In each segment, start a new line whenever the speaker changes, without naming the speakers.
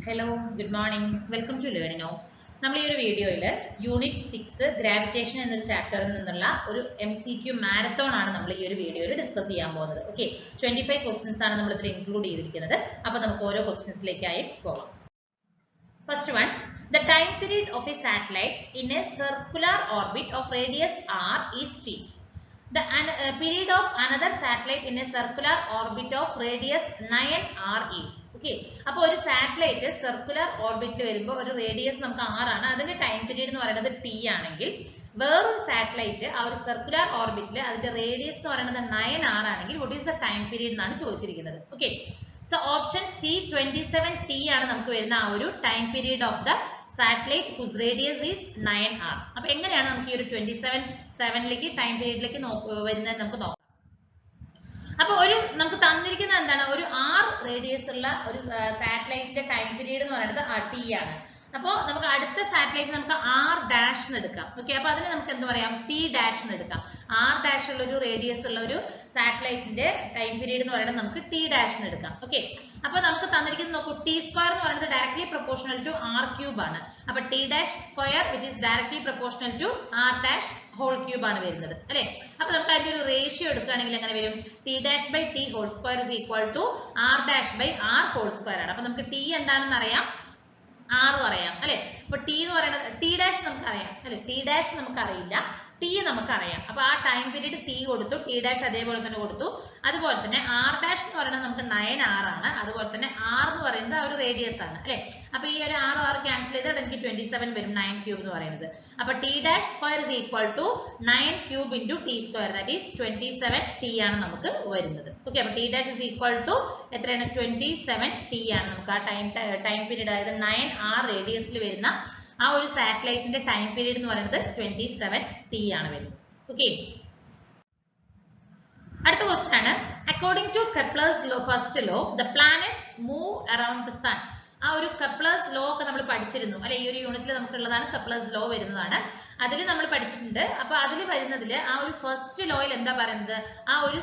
Hello, good morning. Welcome to Learning Now. നമ്മൾ ഈ ഒരു വീഡിയോയിൽ യൂണിറ്റ് 6 ഗ്രാവിറ്റേഷൻ എന്നൊരു ചാപ്റ്ററിൽ നിന്നുള്ള ഒരു MCQ മാരത്തോൺ ആണ് നമ്മൾ ഈ ഒരു വീഡിയോയിൽ ഡിസ്കസ് ചെയ്യാൻ പോകുന്നത്. ഓക്കെ, 25 ക്വസ്റ്റ്യൻസ് ആണ് നമ്മൾ ഇതിൽ ഇൻക്ലൂഡ് ചെയ്തിരിക്കുന്നത്. അപ്പോൾ നമുക്ക് ഓരോ ക്വസ്റ്റ്യൻസിലേക്കായി പോകാം. First one, the time period of a satellite in a circular orbit of radius r is t. The period of another satellite in a circular orbit of radius 9r is. Okay, അപ്പോൾ ഒരു satellite circular ഓർബിറ്റിൽ വരുമ്പോൾ ഒരു radius നമുക്ക് r ആണ്, അതിന്റെ time period എന്ന് പറയുന്നത് t ആണെങ്കിൽ വേറൊരു സാറ്റലൈറ്റ് ആ ഒരു സർക്കുലർ ഓർബിറ്റിൽ അതിന്റെ റേഡിയസ് എന്ന് പറയുന്നത് 9r ആണെങ്കിൽ what is the time period എന്നാണ് ചോദിച്ചിരിക്കുന്നത്. Okay, so option C 27t ആണ് നമുക്ക് വരുന്ന ആ ഒരു time period of the satellite whose radius is 9r. അപ്പൊ എങ്ങനെയാണ് നമുക്ക് ഈ ഒരു 27ലേക്ക് ടൈം പീരീഡിലേക്ക് വരുന്നത് നമുക്ക് നോക്കാം. അപ്പൊ നമുക്ക് തന്നിരിക്കുന്ന എന്താണ്, ഒരു r റേഡിയസ് ഉള്ള ഒരു സാറ്റലൈറ്റിന്റെ ടൈം പീരീഡ് എന്ന് പറയുന്നത് t ആണ്. അപ്പോൾ നമുക്ക് അടുത്ത സാറ്റലൈറ്റ് നമുക്ക് r' എന്ന് എടുക്കാം. ഓക്കെ, അപ്പൊ അതിന് നമുക്ക് എന്ത് പറയാം, t' എന്ന് എടുക്കാം. r' ഉള്ള ഒരു റേഡിയസ് ഉള്ള ഒരു സാറ്റലൈറ്റിന്റെ ടൈം പീരീഡ് എന്ന് പറയുന്നത് നമുക്ക് t' എന്ന് എടുക്കാം. ഓക്കെ, അപ്പൊ നമുക്ക് തന്നിരിക്കുന്നത് നോക്കൂ, t സ്ക്വയർ എന്ന് പറയുന്നത് directly proportional to r cube ആണ്. അപ്പൊ t' square which is directly proportional to r' whole cube ആണ് വരുന്നത് അല്ലെ. അപ്പൊ നമുക്ക് അതിന്റെ ഒരു റേഷ്യോ എടുക്കുകയാണെങ്കിൽ എങ്ങനെ വരും, t' whole square is equal to r' whole square ആണ്. അപ്പൊ നമുക്ക് t എന്താണെന്ന് അറിയാം, r അറിയാം അല്ലെ. അപ്പൊ t എന്ന് പറയുന്നത് t' നമുക്ക് അറിയാം അല്ലെ, t' നമുക്ക് അറിയില്ല, t നമുക്ക് അറിയാം. അപ്പൊ ആ ടൈം പീരീഡ് t കൊടുത്തു, t' അതേപോലെ തന്നെ കൊടുത്തു. അതുപോലെ തന്നെ r' എന്ന് പറയുന്നത് നമുക്ക് 9r ആണ്. അതുപോലെ തന്നെ r എന്ന് പറയുന്നത് ആ ഒരു റേഡിയസ് ആണ് അല്ലെ. അപ്പൊ ഈ ഒരു r ക്യാൻസൽ ചെയ്താൽ എനിക്ക് 27 വരും, 9 ക്യൂബ് എന്ന് പറയുന്നത്. അപ്പൊ t' square is equal to 9 cube into t square, that is 27t ആണ് നമുക്ക് വരുന്നത്. ഓക്കെ, അപ്പൊ t' ഇസ് ഈക്വൽ ടു എത്രയാണ്, 27t ആണ് നമുക്ക് ആ ടൈം പീരീഡ്, അതായത് 9r റേഡിയസിൽ വരുന്ന ആ ഒരു സാറ്റലൈറ്റിന്റെ ടൈം പീരീഡ് എന്ന് പറയുന്നത് 27t ആണ് വരുന്നത്. ഓക്കെ, അടുത്ത ക്വസ്റ്റ്യൻ ആണ്, according to Kepler's law, first law, the planets move around the sun. ആ ഒരു കെപ്ലേഴ്സ് ലോ ഒക്കെ നമ്മൾ പഠിച്ചിരുന്നു അല്ലെ, ഈ ഒരു യൂണിറ്റിൽ നമുക്കുള്ളതാണ് കെപ്ലേഴ്സ് ലോ വരുന്നതാണ്, അതിൽ നമ്മൾ പഠിച്ചിട്ടുണ്ട്. അപ്പൊ അതിൽ വരുന്നതിൽ ആ ഒരു ഫസ്റ്റ് ലോയിൽ എന്താ പറയുന്നത്, ആ ഒരു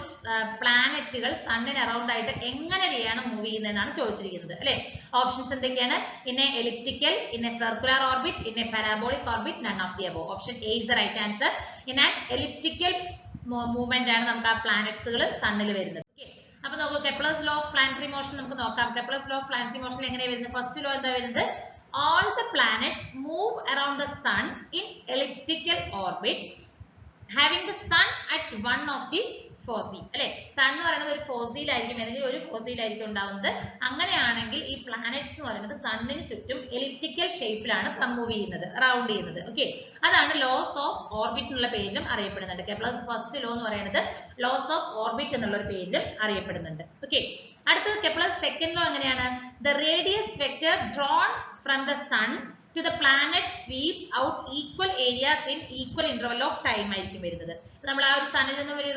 പ്ലാനറ്റുകൾ സണ്ണിന് അറൌണ്ട് ആയിട്ട് എങ്ങനെയാണ് മൂവ് ചെയ്യുന്നതെന്നാണ് ചോദിച്ചിരിക്കുന്നത് അല്ലെ. ഓപ്ഷൻസ് എന്തൊക്കെയാണ്, in a elliptical, in a circular orbit, in a parabolic orbit, none of the above. Option A is the right answer. In an elliptical movement ആണ് നമുക്ക് ആ പ്ലാനറ്റ്സുകൾ സണ്ണിൽ വരുന്നത്. അപ്പൊ നമുക്ക് Kepler's law of planetary motion നമുക്ക് നോക്കാം. Kepler's law of planetary motion എങ്ങനെയാണ് വരുന്നത്, ഫസ്റ്റ് ലോ എന്താ വരുന്നത്, all the planets move around the sun in elliptical orbit having the sun at one of the foci അല്ലെ. സൺ എന്ന് പറയുന്നത് ഒരു ഫോസിയിലായിരിക്കും, ഏതെങ്കിലും ഒരു ഫോസിയിലായിരിക്കും ഉണ്ടാവുന്നത്. അങ്ങനെയാണെങ്കിൽ ഈ പ്ലാനറ്റ്സ് എന്ന് പറയുന്നത് സണ്ണിന് ചുറ്റും എലിപ്റ്റിക്കൽ ഷേപ്പിലാണ് മൂവ് ചെയ്യുന്നത്, റൗണ്ട് ചെയ്യുന്നത്. ഓക്കെ, അതാണ് ലോസ് ഓഫ് ഓർബിറ്റ് എന്നുള്ള പേരിലും അറിയപ്പെടുന്നുണ്ട്. കെപ്ലേഴ്സ് ഫസ്റ്റ് ലോ എന്ന് പറയുന്നത് ലോസ് ഓഫ് ഓർബിറ്റ് എന്നുള്ള ഒരു പേരിലും അറിയപ്പെടുന്നുണ്ട്. ഓക്കെ, അടുത്തത് കെപ്ലേഴ്സ് സെക്കൻഡ് ലോ എങ്ങനെയാണ്, the radius vector drawn from the sun to the planet sweeps out equal areas in equal interval of time ആയിരിക്കും വരുന്നത്. നമ്മൾ ആ ഒരു സണ്ണിൽ നിന്ന് ഒരു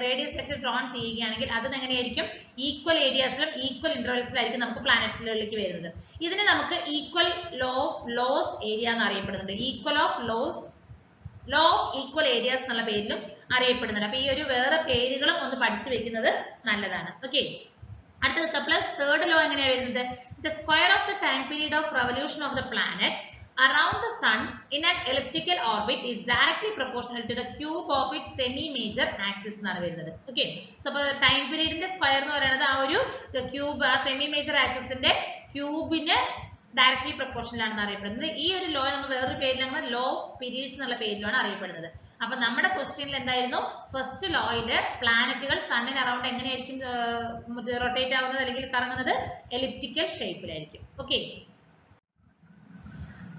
റേഡിയസ് വെക്ടർ ഡ്രോൺ ചെയ്യുകയാണെങ്കിൽ അത് എങ്ങനെയായിരിക്കും, ഈക്വൽ ഏരിയാസിലും ഈക്വൽ ഇന്റർവൽസിലായിരിക്കും നമുക്ക് പ്ലാനറ്റ്സിലേക്ക് വരുന്നത്. ഇതിനെ നമുക്ക് equal law of laws area എന്ന് അറിയപ്പെടുന്നുണ്ട്, ലോ ഓഫ് ഈക്വൽ ഏരിയാസ് എന്നുള്ള പേരിലും അറിയപ്പെടുന്നുണ്ട്. അപ്പൊ ഈ ഒരു വേറെ പേരുകളും ഒന്ന് പഠിച്ചു വെക്കുന്നത് നല്ലതാണ്. ഓക്കെ, അടുത്തത് കെപ്ലേഴ്സ് തേർഡ് ലോ എങ്ങനെയാണ് വരുന്നത്, the square of the time period of revolution of the planet around the sun in an elliptical orbit is directly proportional to the cube of its semi major axis എന്നാണ് വരുന്നത്. Okay, so അപ്പോൾ time പീരീഡിന്റെ square എന്ന് പറയുന്നത് ആ ഒരു cube, ആ semi major ആക്സിസിന്റെ ക്യൂബിന് directly proportional ആണെന്ന് അറിയപ്പെടുന്നത്. ഈ ഒരു ലോ നമ്മൾ വേറൊരു പേരിലാണ് ലോ ഓഫ് പീരീഡ്സ് എന്നുള്ള പേരിലാണ് അറിയപ്പെടുന്നത്. അപ്പൊ നമ്മുടെ ക്വസ്റ്റ്യനിൽ എന്തായിരുന്നു, ഫസ്റ്റ് ലോയില് പ്ലാനറ്റുകൾ സണ്ണിന് അറൌണ്ട് എങ്ങനെയായിരിക്കും റൊട്ടേറ്റ് ആവുന്നത് അല്ലെങ്കിൽ കറങ്ങുന്നത്, എലിപ്റ്റിക്കൽ ഷേപ്പിലായിരിക്കും. ഓക്കെ,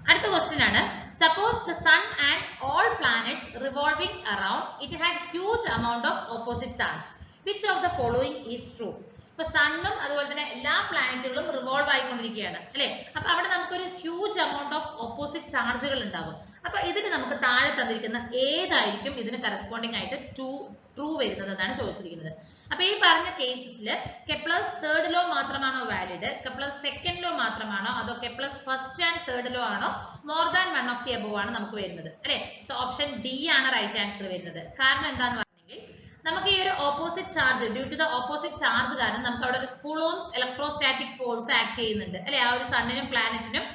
അടുത്ത ക്വസ്റ്റ്യൻ ആണ്, suppose the sun and all planets revolving around it had huge amount of opposite charge, which of the following is true. ഇപ്പൊ സണ്ണും അതുപോലെ തന്നെ എല്ലാ പ്ലാനറ്റുകളും റിവോൾവ് ആയിക്കൊണ്ടിരിക്കുകയാണ് അല്ലെ. അപ്പൊ അവിടെ നമുക്കൊരു ഹ്യൂജ് amount of opposite ചാർജുകൾ ഉണ്ടാകും. അപ്പൊ ഇതിന് നമുക്ക് താഴെ തന്നിരിക്കുന്ന ഏതായിരിക്കും ഇതിന് കറസ്പോണ്ടിങ് ആയിട്ട് ട്രൂ വരുന്നത് എന്നാണ് ചോദിച്ചിരിക്കുന്നത്. അപ്പൊ ഈ പറഞ്ഞ കേസസിൽ കെപ്ലേഴ്സ് തേർഡ് ലോ മാത്രമാണോ വാലിഡ്, കെപ്ലേഴ്സ് സെക്കൻഡ് ലോ മാത്രമാണോ, അതോ Kepler's first and third law ആണോ, more than one of the above ആണ് നമുക്ക് വരുന്നത് അല്ലെ. സോ ഓപ്ഷൻ ഡി ആണ് റൈറ്റ് ആൻസർ വരുന്നത്. കാരണം എന്താന്ന് പറഞ്ഞെങ്കിൽ നമുക്ക് ഈ ഒരു opposite charge due to the opposite charge കാരണം നമുക്ക് അവിടെ ഒരു കൂളോംസ് ഇലക്ട്രോസ്റ്റാറ്റിക് ഫോഴ്സ് ആക്ട് ചെയ്യുന്നുണ്ട് അല്ലെ ആ ഒരു സണ്ണിനും പ്ലാനറ്റിനും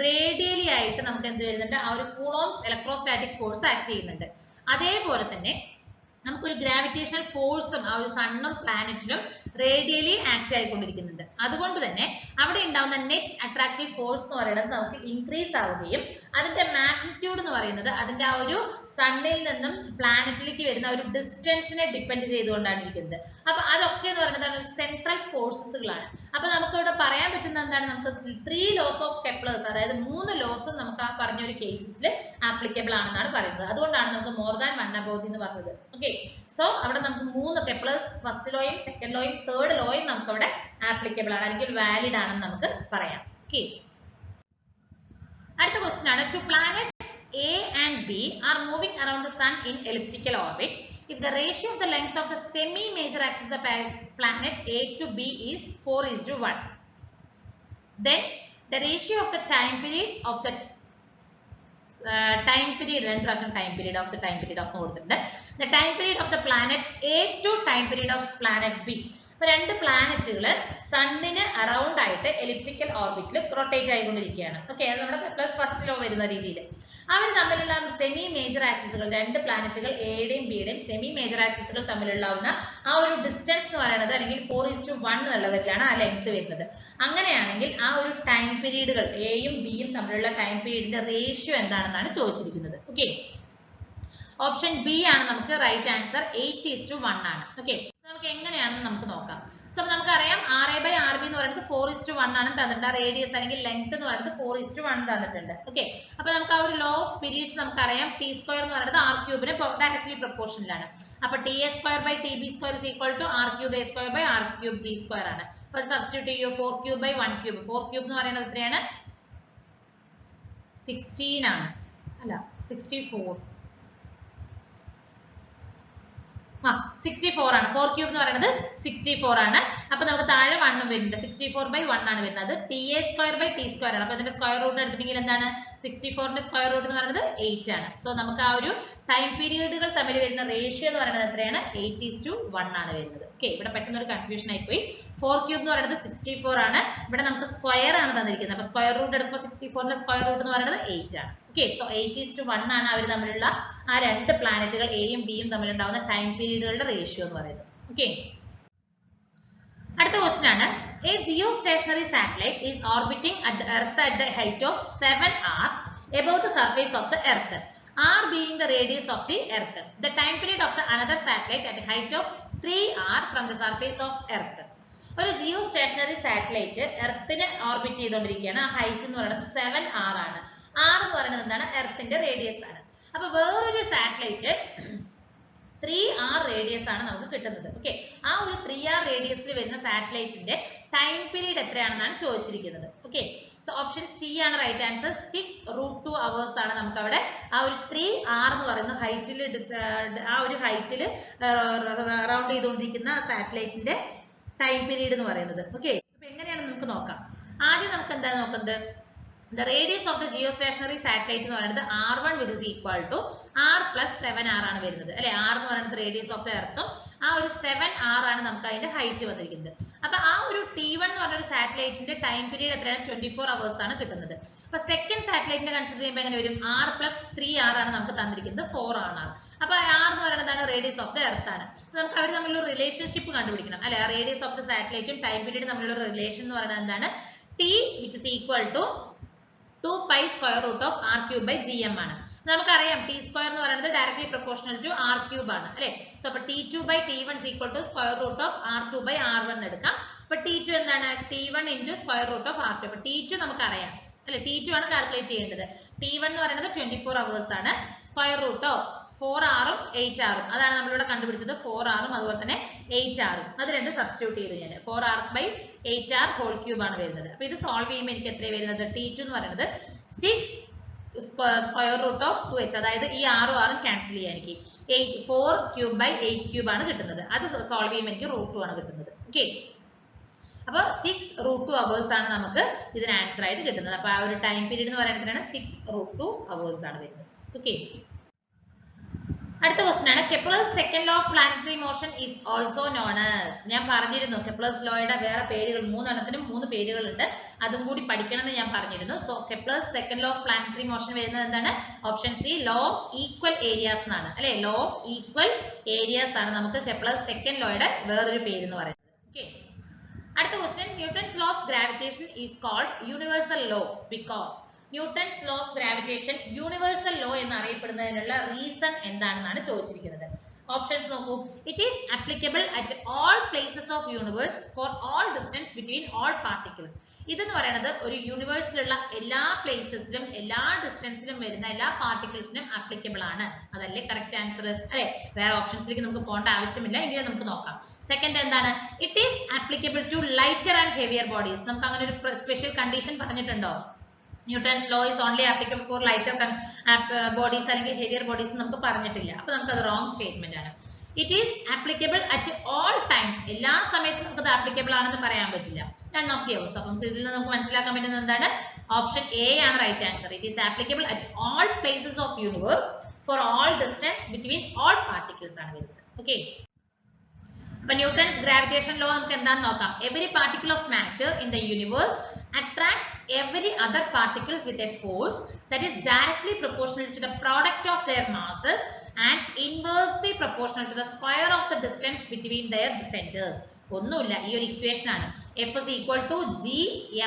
റേഡിയലി ആയിട്ട് നമുക്ക് എന്ത് വരുന്നുണ്ട് ആ ഒരു കൂളോംസ് ഇലക്ട്രോസ്റ്റാറ്റിക് ഫോഴ്സ് ആക്ട് ചെയ്യുന്നുണ്ട് അതേപോലെ തന്നെ നമുക്കൊരു ഗ്രാവിറ്റേഷണൽ ഫോഴ്സും ആ ഒരു സണ്ണും പ്ലാനറ്റിലും റേഡിയലി ആക്ട് ആയിക്കൊണ്ടിരിക്കുന്നുണ്ട് അതുകൊണ്ട് തന്നെ അവിടെ ഉണ്ടാവുന്ന നെറ്റ് അട്രാക്റ്റീവ് ഫോഴ്സ് എന്ന് പറയുന്നത് നമുക്ക് ഇൻക്രീസ് ആവുകയും അതിന്റെ മാഗ്നിറ്റ്യൂഡ് എന്ന് പറയുന്നത് അതിന്റെ ആ ഒരു സണ്ണിൽ നിന്നും പ്ലാനറ്റിലേക്ക് വരുന്ന ഒരു ഡിസ്റ്റൻസിനെ ഡിപ്പെൻഡ് ചെയ്തുകൊണ്ടാണ് ഇരിക്കുന്നത് അപ്പൊ അതൊക്കെ എന്ന് പറയുന്നത് സെൻട്രൽ ഫോഴ്സസുകളാണ് അപ്പൊ നമുക്ക് ഇവിടെ പറയാൻ പറ്റുന്ന എന്താണ് നമുക്ക് 3 ലോസ് ഓഫ് കെപ്ലേഴ്സ് അതായത് 3 ലോസും നമുക്ക് ആ പറഞ്ഞ ഒരു കേസസിൽ ആപ്ലിക്കബിൾ ആണെന്നാണ് പറയുന്നത് അതുകൊണ്ടാണ് നമുക്ക് മോർ ദാൻ 1 അബോവ് എന്ന് പറഞ്ഞത് ഓക്കെ സോ അവിടെ നമുക്ക് 3 കെപ്ലേഴ്സ് ഫസ്റ്റ് ലോയും സെക്കൻഡ് ലോയും തേർഡ് ലോയും നമുക്ക് അവിടെ ആപ്ലിക്കബിൾ ആണ് അല്ലെങ്കിൽ വാലിഡ് ആണെന്ന് നമുക്ക് പറയാം ഓക്കെ അടുത്ത ക്വസ്റ്റ്യൻ ആണ് two planets A and B are moving around the sun in elliptical orbit if the ratio of the length of the semi major axis of the planet A to B is 4:1 then the ratio of the time period of the time period of the time period of the time period of the planet A to time period of planet B അപ്പോൾ രണ്ട് പ്ലാനറ്റുകൾ സണ്ണിന് around ആയിട്ട് elliptical ഓർബിറ്റിൽ rotate ആയിക്കൊണ്ടിരിക്കുകയാണ് okay അത് നമ്മുടെ plus first law വരുന്ന രീതിയിൽ അവർ തമ്മിലുള്ള semi major ആക്സിസുകൾ രണ്ട് പ്ലാനറ്റുകൾ എയുടെയും ബിയുടെയും സെമി മേജർ ആക്സിസുകൾ തമ്മിലുള്ള ആ ഒരു ഡിസ്റ്റൻസ് എന്ന് പറയുന്നത് അല്ലെങ്കിൽ 4:1 എന്നുള്ളവരിലാണ് ആ ലെങ്ത് വരുന്നത് അങ്ങനെയാണെങ്കിൽ ആ ഒരു ടൈം പീരീഡുകൾ എയും ബിയും തമ്മിലുള്ള ടൈം പീരീഡിന്റെ റേഷ്യോ എന്താണെന്നാണ് ചോദിച്ചിരിക്കുന്നത് ഓക്കെ ഓപ്ഷൻ ബി ആണ് നമുക്ക് റൈറ്റ് ആൻസർ 8:1 ആണ് ഓക്കെ നമുക്ക് എങ്ങനെയാണെന്ന് നമുക്ക് നോക്കാം സോ നമുക്കറിയാം RA/RB എന്ന് പറയുന്നത് 4:1 ആണ് തന്നിട്ടുണ്ട് റേഡിയസ് അല്ലെങ്കിൽ ലെങ്ത് എന്ന് പറയുന്നത് 4:1 തന്നിട്ടുണ്ട് ഓക്കെ അപ്പൊ നമുക്ക് ആ ഒരു ലോ ഓഫ് പീരീഡ്സ് നമുക്കറിയാം t² എന്ന് പറയുന്നത് r³ ഡയറക്ട്ലി പ്രൊപ്പോർഷനിലാണ് അപ്പൊ ta²/tb² r³a²/r³b² ആണ് അപ്പൊ സബ്സ്റ്റിറ്റ്യൂട്ട് ചെയ്യൂ 4³ 4³ എന്ന് പറയുന്നത് എത്രയാണ് 16 ആണ് അല്ല 64 64 ആണ് 4³ എന്ന് പറയുന്നത് 64 ആണ് അപ്പൊ നമുക്ക് താഴെ 1 വരുന്നുണ്ട് 64/1 ആണ് വരുന്നത് ta²/t² ആണ് അപ്പൊ ഇതിന്റെ സ്ക്വയർ റൂട്ട് എടുത്തിട്ടുണ്ടെങ്കിൽ എന്താണ് 64ന്റെ സ്ക്വയർ റൂട്ട് എന്ന് പറയുന്നത് 8 ആണ് സോ നമുക്ക് ആ ഒരു ടൈം പീരീഡുകൾ തമ്മിൽ വരുന്ന റേഷ്യോ എന്ന് പറയുന്നത് എത്രയാണ് 8:1 ആണ് വരുന്നത് ഓക്കെ ഇവിടെ പെട്ടെന്ന് ഒരു കൺഫ്യൂഷൻ ആയിപ്പോയി 4³ എന്ന് പറയുന്നത് 64 ആണ് ഇവിടെ നമുക്ക് സ്ക്വയർ ആണ് തന്നിരിക്കുന്നത് അപ്പൊ സ്ക്വയർ റൂട്ട് എടുക്കുമ്പോൾ 64ന്റെ സ്ക്വയർ റൂട്ട് എന്ന് പറയുന്നത് 8 ആണ് ഓക്കെ സോ 8:1 ആണ് അവർ തമ്മിലുള്ള ആ രണ്ട് പ്ലാനറ്റുകൾ എയും ബിയും തമ്മിലുണ്ടാവുന്ന ടൈം പീരീഡുകളുടെ റേഷ്യോ എന്ന് പറയുന്നത് ഓക്കെ അടുത്ത ക്വസ്റ്റ്യൻ ആണ് a geostationary satellite is orbiting at earth at the height of 7r above the surface of the earth r being the radius of the earth the time period of the another satellite at a height of 3r from the surface of earth ഒരു Jio stationery satellite എർത്തിനെ orbit ചെയ്തുകൊണ്ടിരിക്കുകയാണ് ആ height എന്ന് പറയുന്നത് 7r ആണ് r എന്ന് പറയുന്നത് എന്താണ് എർത്തിന്റെ radius ആണ് അപ്പൊ വേറൊരു സാറ്റലൈറ്റ് 3r റേഡിയസ് ആണ് നമുക്ക് കിട്ടുന്നത് ഓക്കെ ആ ഒരു 3r റേഡിയസിൽ വരുന്ന സാറ്റലൈറ്റിന്റെ ടൈം പീരീഡ് എത്രയാണെന്നാണ് ചോദിച്ചിരിക്കുന്നത് ഓക്കെ സോ ഓപ്ഷൻ സി ആണ് റൈറ്റ് ആൻസർ 6√2 hours ആണ് നമുക്ക് അവിടെ ആ ഒരു 3r എന്ന് പറയുന്ന ഹൈറ്റിൽ ആ ഒരു ഹൈറ്റിൽ റൗണ്ട് ചെയ്തുകൊണ്ടിരിക്കുന്ന സാറ്റലൈറ്റിന്റെ ടൈം പീരീഡ് എന്ന് പറയുന്നത് ഓക്കെ അപ്പൊ എങ്ങനെയാണ് നമുക്ക് നോക്കാം ആദ്യം നമുക്ക് എന്താണ് നോക്കുന്നത് the radius of the geostationary satellite എന്ന് പറയുന്നത് r1 which is equal to r plus 7r ആണ് വരുന്നത് അല്ലെ r എന്ന് പറയുന്നത് റേഡിയസ് ഓഫ് ദ എർത്തും ആ ഒരു 7r ആണ് നമുക്ക് അതിന്റെ ഹൈറ്റ് വന്നിരിക്കുന്നത് അപ്പൊ ആ ഒരു t1 എന്ന് പറഞ്ഞ ഒരു സാറ്റലൈറ്റിന്റെ ടൈം പീരീഡ് എത്രയാണ് 24 hours ആണ് കിട്ടുന്നത് അപ്പൊ സെക്കൻഡ് സാറ്റലൈറ്റിനെ കൺസിഡർ ചെയ്യുമ്പോൾ എങ്ങനെ വരും r plus 3r ആണ് നമുക്ക് തന്നിരിക്കുന്നത് 4 ആണ് അപ്പൊ r എന്ന് പറയുന്നതാണ് റേഡിയസ് ഓഫ് ദ എർത്ത് ആണ് നമുക്ക് അവർ തമ്മിലുള്ള റിലേഷൻഷിപ്പ് കണ്ടുപിടിക്കണം അല്ലെ റേഡിയസ് ഓഫ് ദ സാറ്റലൈറ്റും ടൈം പീരീഡ് തമ്മിലുള്ള റിലേഷൻ എന്ന് പറയുന്നത് എന്താണ് t which is equal to 2π square root of r³/gm ആണ് നമുക്കറിയാം t² എന്ന് പറയുന്നത് ഡയറക്ട്ലി പ്രൊപ്പോർഷണൽ ടു r³ ആണ് അല്ലെ സോ അപ്പൊ t2/t1 is equal to square root of r2/r1 എടുക്കാം അപ്പൊ t2 എന്താണ് t1 into square root of r2 അപ്പൊ t2 നമുക്കറിയാം അല്ലെ t2 ആണ് കാൽക്കുലേറ്റ് ചെയ്യേണ്ടത് t1 എന്ന് പറയുന്നത് 24 hours ആണ് സ്ക്വയർ റൂട്ട് ഓഫ് 4r ഉം 8r ഉം അതാണ് നമ്മളിവിടെ കണ്ടുപിടിച്ചത് 4r ഉം അതുപോലെ തന്നെ 8r ഉം അത് രണ്ടും സബ്സ്റ്റിറ്റ്യൂട്ട് ചെയ്തു ഞാൻ 4r/8r ഹോൾ ക്യൂബ് ആണ് വരുന്നത് അപ്പൊ ഇത് സോൾവ് ചെയ്യുമ്പോൾ എനിക്ക് എത്ര വരുന്നത് t2 എന്ന് പറയുന്നത് 6 സ്ക്വയർ റൂട്ട് ഓഫ് 2h അതായത് ഈ r ഉം r ഉം ക്യാൻസൽ ചെയ്യാൻ എനിക്ക് 4³ ആണ് കിട്ടുന്നത് അത് സോൾവ് ചെയ്യുമ്പോൾ എനിക്ക് √2 ആണ് കിട്ടുന്നത് ഓക്കെ അപ്പൊ 6√2 hours ആണ് നമുക്ക് ഇതിന് ആൻസർ ആയിട്ട് കിട്ടുന്നത് അപ്പൊ ആ ഒരു ടൈം പീരീഡ് എന്ന് പറയുന്നത് 6√2 hours ആണ് വരുന്നത് ഓക്കെ അടുത്ത ക്വസ്റ്റ്യൻ ആണ് Kepler's second law of planetary motion is also known as. ഞാൻ പറഞ്ഞിരുന്നു കെപ്ലേഴ്സ് ലോയുടെ വേറെ പേരുകൾ 3 എണ്ണത്തിനും 3 പേരുകളുണ്ട്, അതും കൂടി പഠിക്കണം എന്ന് ഞാൻ പറഞ്ഞിരുന്നു. So Kepler's second law of planetary motion വരുന്നത് എന്താണ്? Option C, law of equal areas എന്നാണ് അല്ലെ. ലോ ഓഫ് ഈക്വൽ ഏരിയാസ് ആണ് നമുക്ക് കെപ്ലേഴ്സ് സെക്കൻഡ് ലോയുടെ വേറൊരു പേര് എന്ന് പറയുന്നത്. ഓക്കെ, അടുത്ത question Newton's law of gravitation is called universal law because. Newton's law of gravitation universal law എന്നറിയപ്പെടുന്നതിനുള്ള റീസൺ എന്താണെന്നാണ് ചോദിച്ചിരിക്കുന്നത്. ഓപ്ഷൻസ് നോക്കൂ. It is applicable at all places of universe for all distance between all particles. ഇതെന്ന് പറയുന്നത് ഒരു യൂണിവേഴ്സിലുള്ള എല്ലാ പ്ലേസസിലും എല്ലാ ഡിസ്റ്റൻസിലും വരുന്ന എല്ലാ പാർട്ടിക്കിൾസിനും ആപ്ലിക്കബിൾ ആണ്. അതല്ലേ കറക്റ്റ് ആൻസർ അല്ലെ. വേറെ ഓപ്ഷൻസിലേക്ക് നമുക്ക് പോകേണ്ട ആവശ്യമില്ല, എങ്കിലും നമുക്ക് നോക്കാം. സെക്കൻഡ് എന്താണ്? It is applicable to lighter and heavier bodies. നമുക്ക് അങ്ങനെ ഒരു സ്പെഷ്യൽ കണ്ടീഷൻ പറഞ്ഞിട്ടുണ്ടോ? Newton's law is only applicable for lighter bodies അല്ലെങ്കിൽ ഹെവിയർ ബോഡീസ് നമുക്ക് പറഞ്ഞിട്ടില്ല. അപ്പൊ നമുക്കത് റോങ് സ്റ്റേറ്റ്മെന്റ് ആണ്. It is applicable at all times. എല്ലാ സമയത്തും നമുക്കത് ആപ്ലിക്കബിൾ ആണെന്ന് പറയാൻ പറ്റില്ല. നൺ ഓഫ് ദി അവേഴ്സ്. അപ്പം ഇതിൽ നിന്ന് നമുക്ക് മനസ്സിലാക്കാൻ പറ്റുന്നത് എന്താണ്? ഓപ്ഷൻ എ ആണ് right answer. It is applicable at all places of universe for all distance between all particles ആണ് വരുന്നത്. ഓക്കെ, അപ്പൊ ന്യൂട്ടൺസ് ഗ്രാവിറ്റേഷൻ ലോ നമുക്ക് എന്താണെന്ന് നോക്കാം. Every particle of matter in the universe attracts every other particles with a force that is directly proportional to the product of their masses and inversely proportional to the square of the distance between their centers. ഒന്നുമില്ല, ഈ ഒരു equation ആണ്. F is equal to G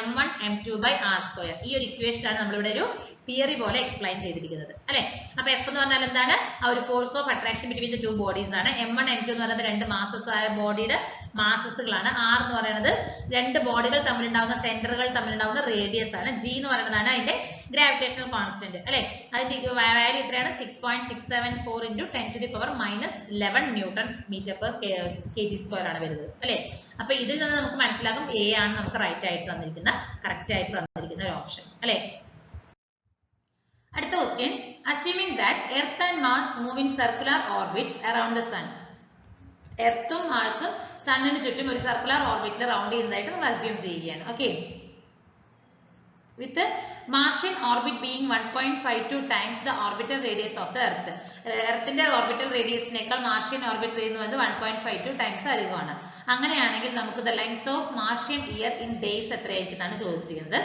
m1 m2 by r square. ഈ ഒരു equation ആണ് നമ്മളിവിടെ ഒരു theory പോലെ എക്സ്പ്ലെയിൻ ചെയ്തിരിക്കുന്നത് അല്ലെ. അപ്പൊ F എന്ന് പറഞ്ഞാൽ എന്താണ്? ആ ഒരു force of attraction between the 2 bodies ആണ്. m1 m2 എന്ന് പറയുന്നത് 2 മാസസ് ആയ ബോഡിയുടെ മാസസുകളാണ്. r എന്ന് പറയുന്നത് 2 ബോഡികൾ തമ്മിലുണ്ടാവുന്ന സെന്ററുകൾ തമ്മിലുണ്ടാവുന്ന റേഡിയസ് ആണ്. G എന്ന് പറയുന്നതാണ് അതിന്റെ ഗ്രാവിറ്റേഷണൽ കോൺസ്റ്റന്റ് അല്ലെ. അതിന്റെ വാല്യൂ എത്രയാണ്? 6.674 into 10 to the power minus 11 newton metre per kg square ആണ് വരുന്നത് അല്ലെ. അപ്പൊ ഇതിൽ നിന്ന് നമുക്ക് മനസ്സിലാകും എ ആണ് നമുക്ക് റൈറ്റ് ആയിട്ട് തന്നിരിക്കുന്ന കറക്റ്റ് ആയിട്ട് തന്നിരിക്കുന്ന ഒരു ഓപ്ഷൻ അല്ലെ. അടുത്ത question assuming that earth and Mars move in circular orbits around the sun. എർത്തും മാർസും സണ്ണിന് ചുറ്റും ഒരു സർക്കുലർ ഓർബിറ്റിൽ റൗണ്ട് ചെയ്യുന്നതായിട്ട് നമ്മൾ അസ്യൂം ചെയ്യുകയാണ്. Okay, with the Martian orbit being 1.52 times the orbital radius of the Earth. എർത്തിന്റെ ഓർബിറ്റൽ റേഡിയസിനേക്കാൾ മാർഷ്യൻ ഓർബിറ്റ് എന്ന് പറയുന്നത് 1.52 ടൈംസ് അധികമാണ്. അങ്ങനെയാണെങ്കിൽ നമുക്ക് the length of Martian year in days എത്രയായിരിക്കും എന്നാണ് ചോദിച്ചിരിക്കുന്നത്.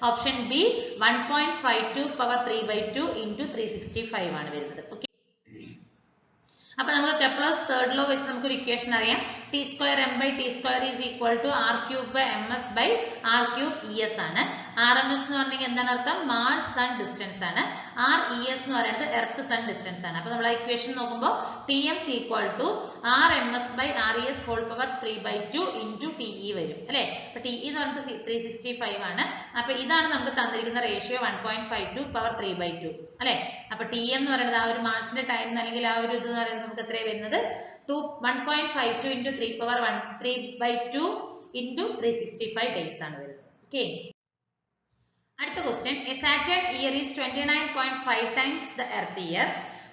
ഓപ്ഷൻ ബി 1.52 പവർ 3/2 into 365 ആണ് വരുന്നത്. ഓക്കെ, അപ്പൊ നമുക്ക് കെപ്ലേഴ്സ് തേർഡ് ലോ വെച്ച് നമുക്കൊരു ഇക്വേഷൻ അറിയാം. T square M by T square is equal to R cube by M S by R cube E S ആണ്. ആർ എം എസ് എന്ന് പറഞ്ഞാൽ എന്താണ് അർത്ഥം? മാർസ് സൺ ഡിസ്റ്റൻസ് ആണ്. ആർ ഇ എസ് എന്ന് പറയുന്നത് എർത്ത് സൺ ഡിസ്റ്റൻസ് ആണ്. അപ്പൊ നമ്മൾ ആ ഇക്വേഷൻ നോക്കുമ്പോൾ T M is equal to R M S by R E S whole power 3/2 into T E വരും അല്ലെ. അപ്പൊ ടി ഇ എന്ന് പറയുന്നത് 365 ആണ്. അപ്പൊ ഇതാണ് നമുക്ക് തന്നിരിക്കുന്ന റേഷ്യോ 1.52 പവർ 3/2 അല്ലെ. അപ്പൊ ടി എം എന്ന് പറയുന്നത് ആ ഒരു മാർസിന്റെ ടൈം അല്ലെങ്കിൽ ആ ഒരു ഇത് എന്ന് പറയുന്നത് നമുക്ക് എത്രയാണ് വരുന്നത്? 1.52 into 3/2 into 365 ഡേയ്സ് ആണ് വരുന്നത്. ഓക്കെ, അടുത്ത question A Saturn year is 29.5 times the earth year.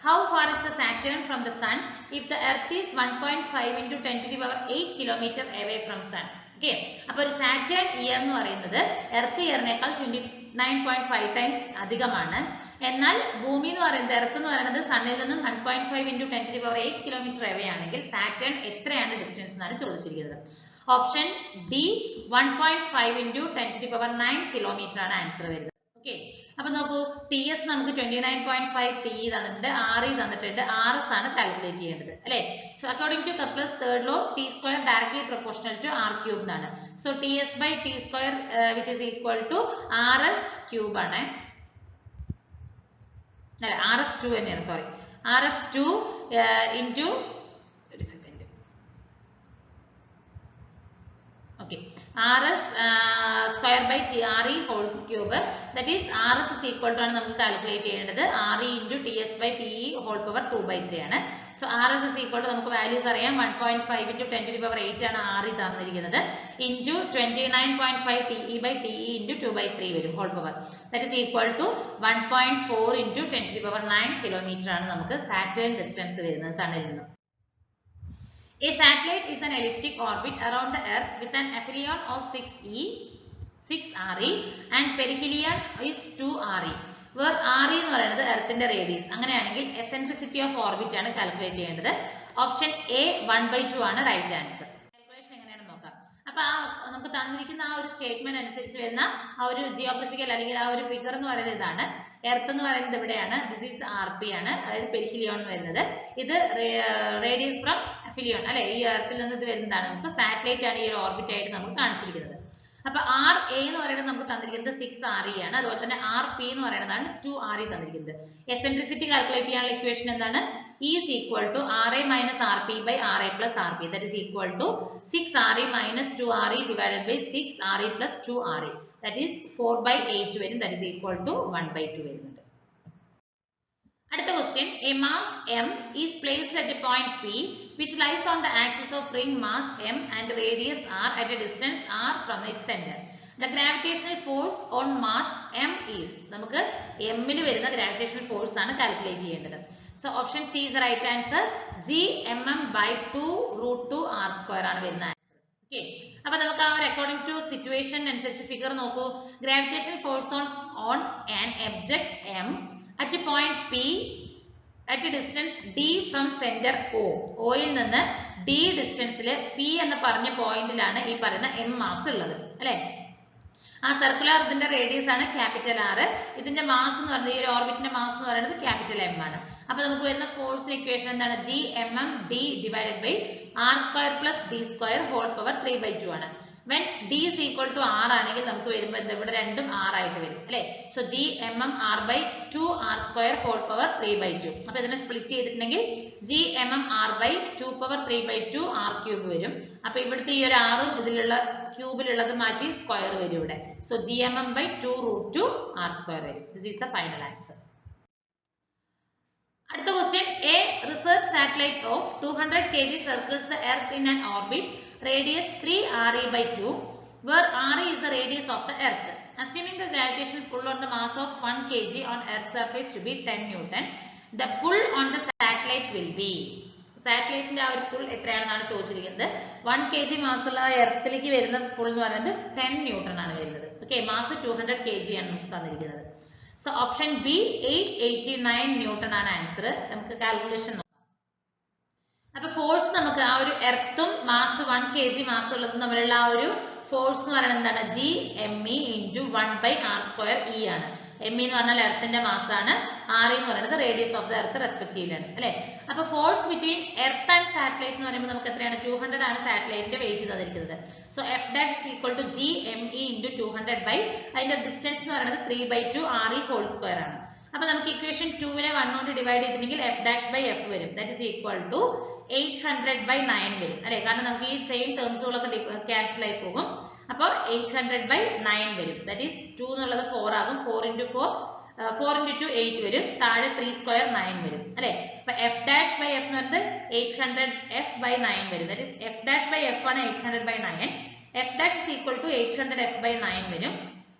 How far is the Saturn from the sun if the earth is 1.5 into 10 to the power 8 kilometer away from sun? Okay, അപ്പോൾ ഒരു Saturn year എന്ന് പറയുന്നത് earth ഇയറിനേക്കാൾ 29.5 times അധികമാണ്. എന്നാൽ ഭൂമി എന്ന് പറയുന്നത് earth എന്ന് പറയുന്നത് സണ്ണിൽ നിന്നും 1.5 into 10 to the power 8 kilometre away ആണെങ്കിൽ സാറ്റേൺ എത്രയാണ് ഡിസ്റ്റൻസ് എന്നാണ് ചോദിച്ചിരിക്കുന്നത്. Option D 1.5 into 10 to the power 9 kilometre ആണ് ആൻസർ വരുന്നത്. ഓക്കെ, അപ്പൊ നോക്കൂ ടി എസ് നമുക്ക് 29.5 ടി തന്നിട്ടുണ്ട്, ആർ ഇ തന്നിട്ടുണ്ട്, ആർ എസ് ആണ് കാൽക്കുലേറ്റ് ചെയ്യേണ്ടത് അല്ലെ. So according to Kepler's third law T square directly proportional to R cube എന്നാണ്. So T S by T square which is equal to R S cube ആണ്. അല്ല, R S 2 തന്നെയാണ്, sorry, R S 2 into ഒരു second. Okay, rs square by re whole cube, that is rs is equal to ആണ് നമുക്ക് calculate ചെയ്യേണ്ടത് re into ts by te whole power 2/3 ആണ്. So rs is equal to നമുക്ക് values അറിയാം. 1.5 into 10 to the power 8 ആണ് re തന്നിരിക്കുന്നത്, into 29.5 te by te into 2/3 വരും whole power, that is equal to 1.4 into 10 to the power 9 kilometre ആണ് നമുക്ക് Saturn distance വരുന്നത് സണ്ണിൽ നിന്നും. A satellite is an elliptic orbit around the Earth with an aphelion of 6 RE and perihelion is 2 RE. Where R എന്ന് പറയുന്നത് എർത്തിന്റെ radius. അങ്ങനെയാണെങ്കിൽ eccentricity of orbit ആണ് calculate ചെയ്യേണ്ടത്. ഓപ്ഷൻ എ 1/2 ആണ് റൈറ്റ് ആൻസർ. കാൽക്കുലേഷൻ എങ്ങനെയാണെന്ന് നോക്കാം. അപ്പൊ നമുക്ക് തന്നിരിക്കുന്ന ആ ഒരു സ്റ്റേറ്റ്മെന്റ് അനുസരിച്ച് വരുന്ന ആ ഒരു ജിയോഗ്രഫിക്കൽ അല്ലെങ്കിൽ ആ ഒരു ഫിഗർ എന്ന് പറയുന്നത് ഇതാണ്. എർത്ത് എന്ന് പറയുന്നത് ഇവിടെയാണ്. ദിസ് ഈസ് RP ആണ്, അതായത് പെരിഹിലിയോൺ വരുന്നത്. ഇത് റേഡിയസ് ഫ്രം ഫിലിയോൺ അല്ലെ, ഈ എർത്തിൽ നിന്ന് ഇത് വരുന്നതാണ്. നമുക്ക് സാറ്റലൈറ്റ് ആണ് ഈ ഒരു ഓർബിറ്റ് ആയിട്ട് നമുക്ക് കാണിച്ചിരിക്കുന്നത്. അപ്പൊ RA എന്ന് പറയുന്നത് നമുക്ക് തന്നിരിക്കുന്നത് 6RE ആണ്. അതുപോലെ തന്നെ RP എന്ന് പറയുന്നതാണ് 2RE തന്നിരിക്കുന്നത്. എസെൻട്രിസിറ്റി കാൽക്കുലേറ്റ് ചെയ്യാനുള്ള ഇക്വേഷൻ എന്താണ്? E is equal to RA minus RP by RA plus RP. That is equal to 6RE minus 2RE divided by 6RE plus 2RE. That is 4/8 വരും. That is equal to 1/2 വരുന്നുണ്ട്. അടുത്ത question, a mass m is placed at a point P which lies on the axis of ring mass m and radius r at a distance r from its center. The gravitational force on mass m is, നമുക്ക് m ൽ വരുന്ന gravitational force ആണ് calculate ചെയ്യേണ്ടത്. So option C is the right answer. G(mm)/2√2 r² ആണ് വരുന്ന answer. Okay, അപ്പൊ നമുക്ക് ആ ഒരു അക്കോർഡിംഗ് ടു സിറ്റുവേഷൻ അനുസരിച്ച് ഫിഗർ നോക്കൂ. Gravitational force on an object m at a point P at a distance d from center O. O യിൽ നിന്ന് d ഡിസ്റ്റൻസിൽ P എന്ന് പറഞ്ഞ പോയിന്റിലാണ് ഈ പറയുന്ന m മാസ് ഉള്ളത് അല്ലെ. ആ സർക്കുലർ ഇതിന്റെ റേഡിയസ് ആണ് ക്യാപിറ്റൽ R. ഇതിന്റെ മാസ് എന്ന് പറയുന്നത്, ഈ ഒരു ഓർബിറ്റിന്റെ മാസ് എന്ന് പറയുന്നത് ക്യാപിറ്റൽ M ആണ്. അപ്പൊ നമുക്ക് വരുന്ന ഫോഴ്സിന്റെ ഇക്വേഷൻ എന്താണ്? G(mm)d divided by r² plus d² whole power 3/2 ആണ്. When d is equal to r ആണെങ്കിൽ നമുക്ക് വരുമ്പോൾ ഇവിടെ രണ്ടും r ആയിട്ട് വരും അല്ലെ. So G(mm)r/2 r² whole power 3/2. അപ്പൊ ഇതിനെ സ്പ്ലിറ്റ് ചെയ്തിട്ടുണ്ടെങ്കിൽ G(mm)r/2 power 3/2 r³ വരും. അപ്പൊ ഇവിടുത്തെ ഈ ഒരു ആറും ഇതിലുള്ള ക്യൂബിലുള്ളത് മാറ്റി സ്ക്വയർ വരും ഇവിടെ. സോ G(mm)/2√2 r² വരും. This is the final answer. അടുത്ത question, a research satellite of 200 kg circles the earth in an orbit radius 3RE/2 where RE is the radius of the earth. Assuming the gravitational pull on the mass of 1 kg on earth's surface to be 10 Newton, the pull on the satellite will be. സാറ്റലൈറ്റിന്റെ ആ ഒരു pull എത്രയാണെന്നാണ് ചോദിച്ചിരിക്കുന്നത്. 1 kg മാസുള്ള എർത്തിലേക്ക് വരുന്ന pull എന്ന് പറയുന്നത് 10 newton ആണ് വരുന്നത്. Okay, mass 200 kg ആണ് നമുക്ക് തന്നിരിക്കുന്നത്. സോ ഓപ്ഷൻ ബി 889 ന്യൂട്ടൺ ആണ് ആൻസർ. നമുക്ക് കാൽക്കുലേഷൻ നോക്കാം. അപ്പൊ ഫോഴ്സ് നമുക്ക് ആ ഒരു എർത്തും മാസ് 1 kg മാസ് ഉള്ളതും തമ്മിലുള്ള ആ ഒരു ഫോഴ്സ് എന്ന് പറയുന്നത് എന്താണ്? G(me) × 1/r²E ആണ്. M എന്ന് പറഞ്ഞാൽ എർത്തിന്റെ മാസ് ആണ്, R എന്ന് പറയുന്നത് radius of the earth respective ആണ് അല്ലെ. അപ്പൊ force between earth and satellite എന്ന് പറയുമ്പോൾ നമുക്ക് എത്രയാണ്? 200 ആണ് സാറ്റലൈറ്റിന്റെ വെയിറ്റ് തന്നിരിക്കുന്നത്. So F' is equal to G(me) × 200 by അതിന്റെ ഡിസ്റ്റൻസ് എന്ന് പറയുന്നത് 3/2 RE whole square ആണ്. അപ്പൊ നമുക്ക് ഇക്വേഷൻ 2നെ 1 കൊണ്ട് ഡിവൈഡ് ചെയ്തിട്ടുണ്ടെങ്കിൽ F'/F വരും. ദാറ്റ് ഈസ് ഈക്വൽ ടു 800/9 വരും അല്ലെ. കാരണം നമുക്ക് ഈ സെയിം ടേംസുകളൊക്കെ ക്യാൻസൽ ആയി പോകും. അപ്പൊ 800/9 വരും. ദാറ്റ് ഈസ് 2 എന്നുള്ളത് 4 ആകും. 4 × 2 8 വരും. താഴെ 3² 9 വരും അല്ലെ. അപ്പൊ F'/F എന്ന് പറയുന്നത് 800F/9 വരും. ദാറ്റ് ഈസ് F'/F ആണ് 800/9. F' is equal to 800F/9 വരും.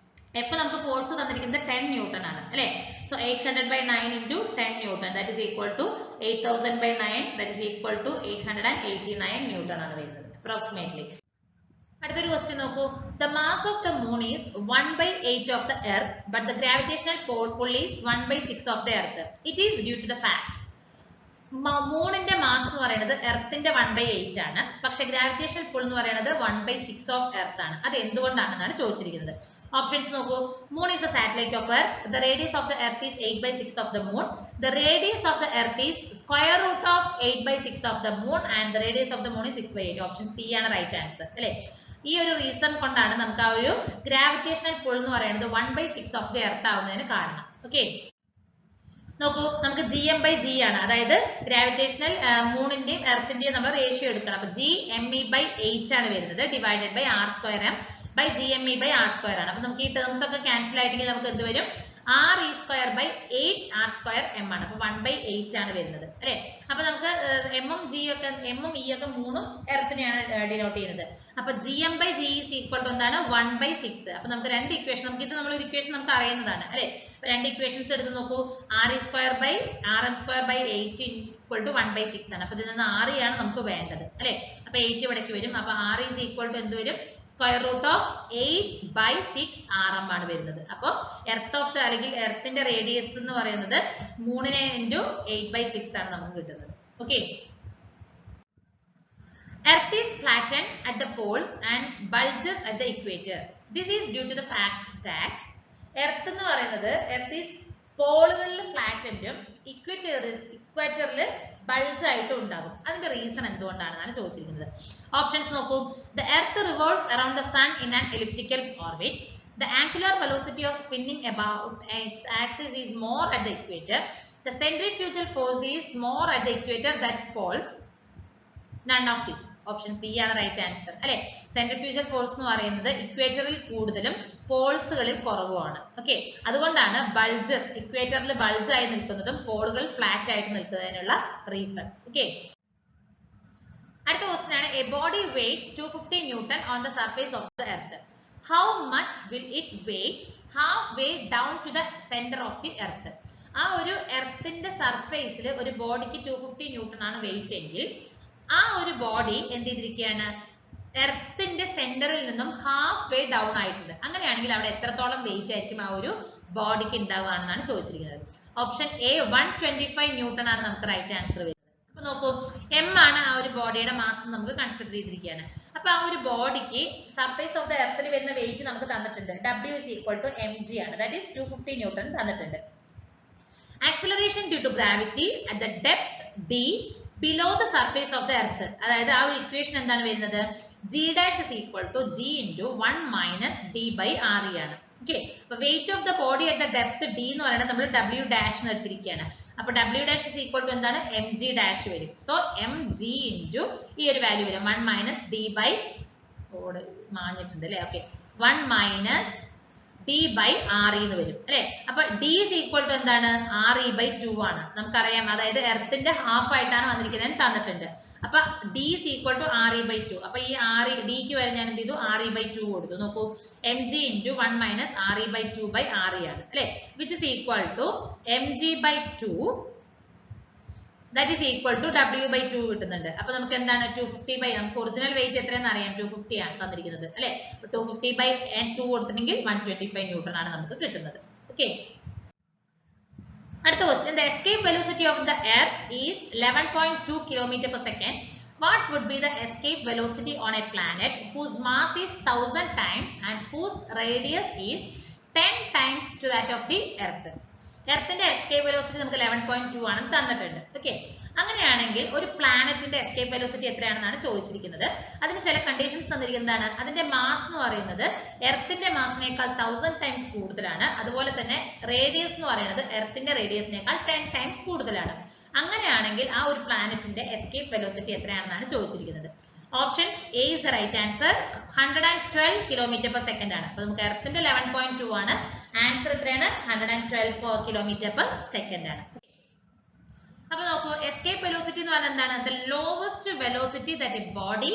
F നമുക്ക് ഫോഴ്സ് തന്നിരിക്കുന്നത് 10 ന്യൂട്ടൺ ആണ് അല്ലെ. So 800/9 × 10 newton that is equal to 8000/9 that is equal to 889 newton ആണ് വരുന്നത് അപ്രോക്സിമേറ്റ്ലി. അടുത്തൊരു ക്വസ്റ്റ്യൻ നോക്കൂ. The mass of the moon is 1/8 of the earth but the gravitational pull is 1/6 of the earth. It is due to the fact. മൂണിന്റെ mass എന്ന് പറയുന്നത് എർത്തിന്റെ 1/8 ആണ്, പക്ഷെ gravitational pull എന്ന് പറയുന്നത് 1/6 ഓഫ് എർത്ത് ആണ്. അത് എന്തുകൊണ്ടാണെന്നാണ് ചോദിച്ചിരിക്കുന്നത്. ഓപ്ഷൻസ് നോക്കൂ. Moon is the satellite of earth. The radius of the earth is 8/6 of the moon. The radius of the earth is square root of 8/6 of the moon and the radius of the moon is 6/8. Option C ആണ് right answer അല്ലെ. ഈ ഒരു reason കൊണ്ടാണ് നമുക്ക് ആ ഒരു gravitational pull എന്ന് പറയുന്നത് 1/6 ഓഫ് ദി എർത്ത് ആവുന്നതിന് കാരണം. ഓക്കെ, നോക്കൂ, നമുക്ക് Gm/G ആണ്, അതായത് ഗ്രാവിറ്റേഷണൽ മൂണിന്റെയും എർത്തിന്റെയും നമ്മൾ റേഷ്യോ എടുക്കണം. അപ്പൊ Gme/8 ആണ് വരുന്നത് ഡിവൈഡഡ് ബൈ R²m/Gme/r² ആണ്. അപ്പൊ നമുക്ക് ഈ ടേംസ് ഒക്കെ ക്യാൻസൽ ആയിട്ടെങ്കിൽ നമുക്ക് എന്ത് വരും? RE²/8 R²m ആണ്. അപ്പൊ 1/8 ആണ് വരുന്നത് അല്ലെ. അപ്പൊ നമുക്ക് എമ്മും ഇ ഒക്കെ മൂന്നും എർത്തിനെയാണ് ഡിനോട്ട് ചെയ്യുന്നത്. അപ്പൊ Gm/G is equal to എന്താണ്? 1/6. അപ്പൊ നമുക്ക് രണ്ട് ഇക്വേഷൻ, നമുക്ക് ഇത് നമ്മളൊരു ഇക്വേഷൻ നമുക്ക് അറിയുന്നതാണ് അല്ലെ. രണ്ട് ഇക്വേഷൻസ് എടുത്ത് നോക്കൂ. RE²/RM²/8 equal to 1/6 ആണ്. അപ്പൊ ഇതിൽ നിന്ന് RE ആണ് നമുക്ക് വേണ്ടത് അല്ലെ. അപ്പൊ 8 ഇവിടേക്ക് വരും. അപ്പൊ R is equal to എന്ത് വരും? സ്ക്വയർ റൂട്ട് ഓഫ് 8/6 ആണ് വരുന്നത്. അപ്പോൾ അല്ലെങ്കിൽ എർത്തിന്റെ റേഡിയസ് എന്ന് പറയുന്നത് 3 into 8/6 ആണ് നമുക്ക് കിട്ടുന്നത്. Okay. Earth is flattened at the poles and bulges at the equator. This is due to the fact that Earth എന്ന് പറയുന്നത് പോളുകളിൽ ഫ്ലാറ്റൻഡും ഇക്വേറ്ററിൽ ബൾജ് ആയിട്ടും ഉണ്ടാകും. അതിന്റെ റീസൺ എന്തുകൊണ്ടാണെന്നാണ് ചോദിച്ചിരിക്കുന്നത്. ഓപ്ഷൻസ് നോക്കൂ. The Earth revolves around the sun in an elliptical orbit. The angular velocity of spinning about its axis is more at the equator. The centrifugal force is more at the equator than poles. None of this. Option C ആണ് right answer അല്ലെ. Centrifugal force എന്ന് പറയുന്നത് ഇക്വേറ്ററിൽ കൂടുതലും പോൾസുകളിൽ കുറവുമാണ്. Okay, അതുകൊണ്ടാണ് bulges ഇക്വേറ്ററിൽ ബൾജ് ആയി നിൽക്കുന്നതും പോളുകൾ ഫ്ലാറ്റ് ആയിട്ട് നിൽക്കുന്നതിനുള്ള റീസൺ. ഓക്കെ, അടുത്ത ക്വസ്റ്റ്യൻ ആണ്. A body weights 250 newton on the surface of the earth. How much will it weigh half way down to the centre of the earth? ആ ഒരു എർത്തിന്റെ സർഫേസിൽ ഒരു ബോഡിക്ക് 250 ന്യൂട്ടൺ ആണ് വെയിറ്റ് എങ്കിൽ ആ ഒരു ബോഡി എന്ത് ചെയ്തിരിക്കുകയാണ്? എർത്തിന്റെ സെന്ററിൽ നിന്നും ഹാഫ് വേ ഡൗൺ ആയിട്ടുണ്ട്. അങ്ങനെയാണെങ്കിൽ അവിടെ എത്രത്തോളം വെയിറ്റ് ആയിരിക്കും ആ ഒരു ബോഡിക്ക് ഉണ്ടാവുകയാണെന്നാണ് ചോദിച്ചിരിക്കുന്നത്. ഓപ്ഷൻ എ 125 ന്യൂട്ടൺ ആണ് നമുക്ക് റൈറ്റ് ആൻസർ വരുന്നത്. അപ്പൊ നോക്കൂ, എം ആണ് ആ ഒരു ബോഡിയുടെ മാസ് നമുക്ക് കൺസിഡർ ചെയ്തിരിക്കുകയാണ്. അപ്പൊ ആ ഒരു ബോഡിക്ക് സർഫേസ് ഓഫ് ദ എർത്തിൽ വരുന്ന വെയിറ്റ് നമുക്ക് തന്നിട്ടുണ്ട്. W is equal to mg ആണ്. ദാറ്റ് ഈസ് 250 ന്യൂട്ടൺ തന്നിട്ടുണ്ട്. Acceleration due to gravity at the depth d below the surface of the earth. അതായത് ആ ഒരു ഇക്വേഷൻ എന്താണ് വരുന്നത്? g dash is equal to g into 1 minus d by re ആണ്. Okay, അപ്പൊ wait of the body at the depth d എന്ന് പറയുന്നത് നമ്മൾ w dash എന്ന് എടുത്തിരിക്കുകയാണ്. അപ്പൊ w dash is equal to എന്താണ്? mg dash വരും. സോ mg into ഈ ഒരു വാല്യൂ വരും 1 minus d by മാഞ്ഞിട്ടുണ്ട് അല്ലേ. Okay, 1 minus d by re എന്ന് വരും അല്ലെ. അപ്പൊ d is equal to എന്താണ്? re/2 ആണ് നമുക്കറിയാം. അതായത് എർത്തിന്റെ ഹാഫ് ആയിട്ടാണ് വന്നിരിക്കുന്നത് തന്നിട്ടുണ്ട്. അപ്പൊ d is equal to re/2. അപ്പൊ ഈ d ക്ക് വരെ ഞാൻ എന്ത് ചെയ്തു? re/2 കൊടുത്തു. നോക്കൂ, mg into 1 minus re/2 by re ആണ് അല്ലെ, which is equal to mg/2 that is equal to w/2 കിട്ടുന്നുണ്ട്. അപ്പൊ നമുക്ക് എന്താണ്? 250 നമുക്ക് ഒറിജിനൽ വെയിറ്റ് എത്രയാണെന്ന് അറിയാം, 250 ആണ് തന്നിരിക്കുന്നത് അല്ലെ. 250/2 കൊടുത്തിട്ടുണ്ടെങ്കിൽ 125 ന്യൂട്ടൺ ആണ് നമുക്ക് കിട്ടുന്നത്. ഓക്കെ, അടുത്ത question. The escape velocity of the earth is 11.2 km/s. What would be the escape velocity on a planet whose mass is 1000 times and whose radius is 10 times to that of the earth? എർത്തിന്റെ escape velocity നമുക്ക് 11.2 ആണ് തന്നിട്ടുണ്ട്. Okay, അങ്ങനെയാണെങ്കിൽ ഒരു പ്ലാനറ്റിന്റെ escape velocity എത്രയാണെന്നാണ് ചോദിച്ചിരിക്കുന്നത്. അതിന് ചില conditions തന്നിരിക്കുന്നതാണ്. അതിന്റെ മാസ് എന്ന് പറയുന്നത് എർത്തിന്റെ മാസിനേക്കാൾ 1000 ടൈംസ് കൂടുതലാണ്. അതുപോലെ തന്നെ റേഡിയസ് എന്ന് പറയുന്നത് എർത്തിന്റെ റേഡിയസിനേക്കാൾ 10 ടൈംസ് കൂടുതലാണ്. അങ്ങനെയാണെങ്കിൽ ആ ഒരു പ്ലാനറ്റിന്റെ എസ്കേപ്പ് വെലോസിറ്റി എത്രയാണെന്നാണ് ചോദിച്ചിരിക്കുന്നത്. Option A is the right answer. 112 km/s ആണ്. അപ്പൊ നമുക്ക് എർത്തിന്റെ 11.2 ആണ്. ആൻസർ എത്രയാണ്? 112 km/s ആണ്. അപ്പൊ നോക്കൂ, എസ്കേപ്പ് വെലോസിറ്റി എന്ന് പറഞ്ഞാൽ എന്താണ്? The lowest velocity that a body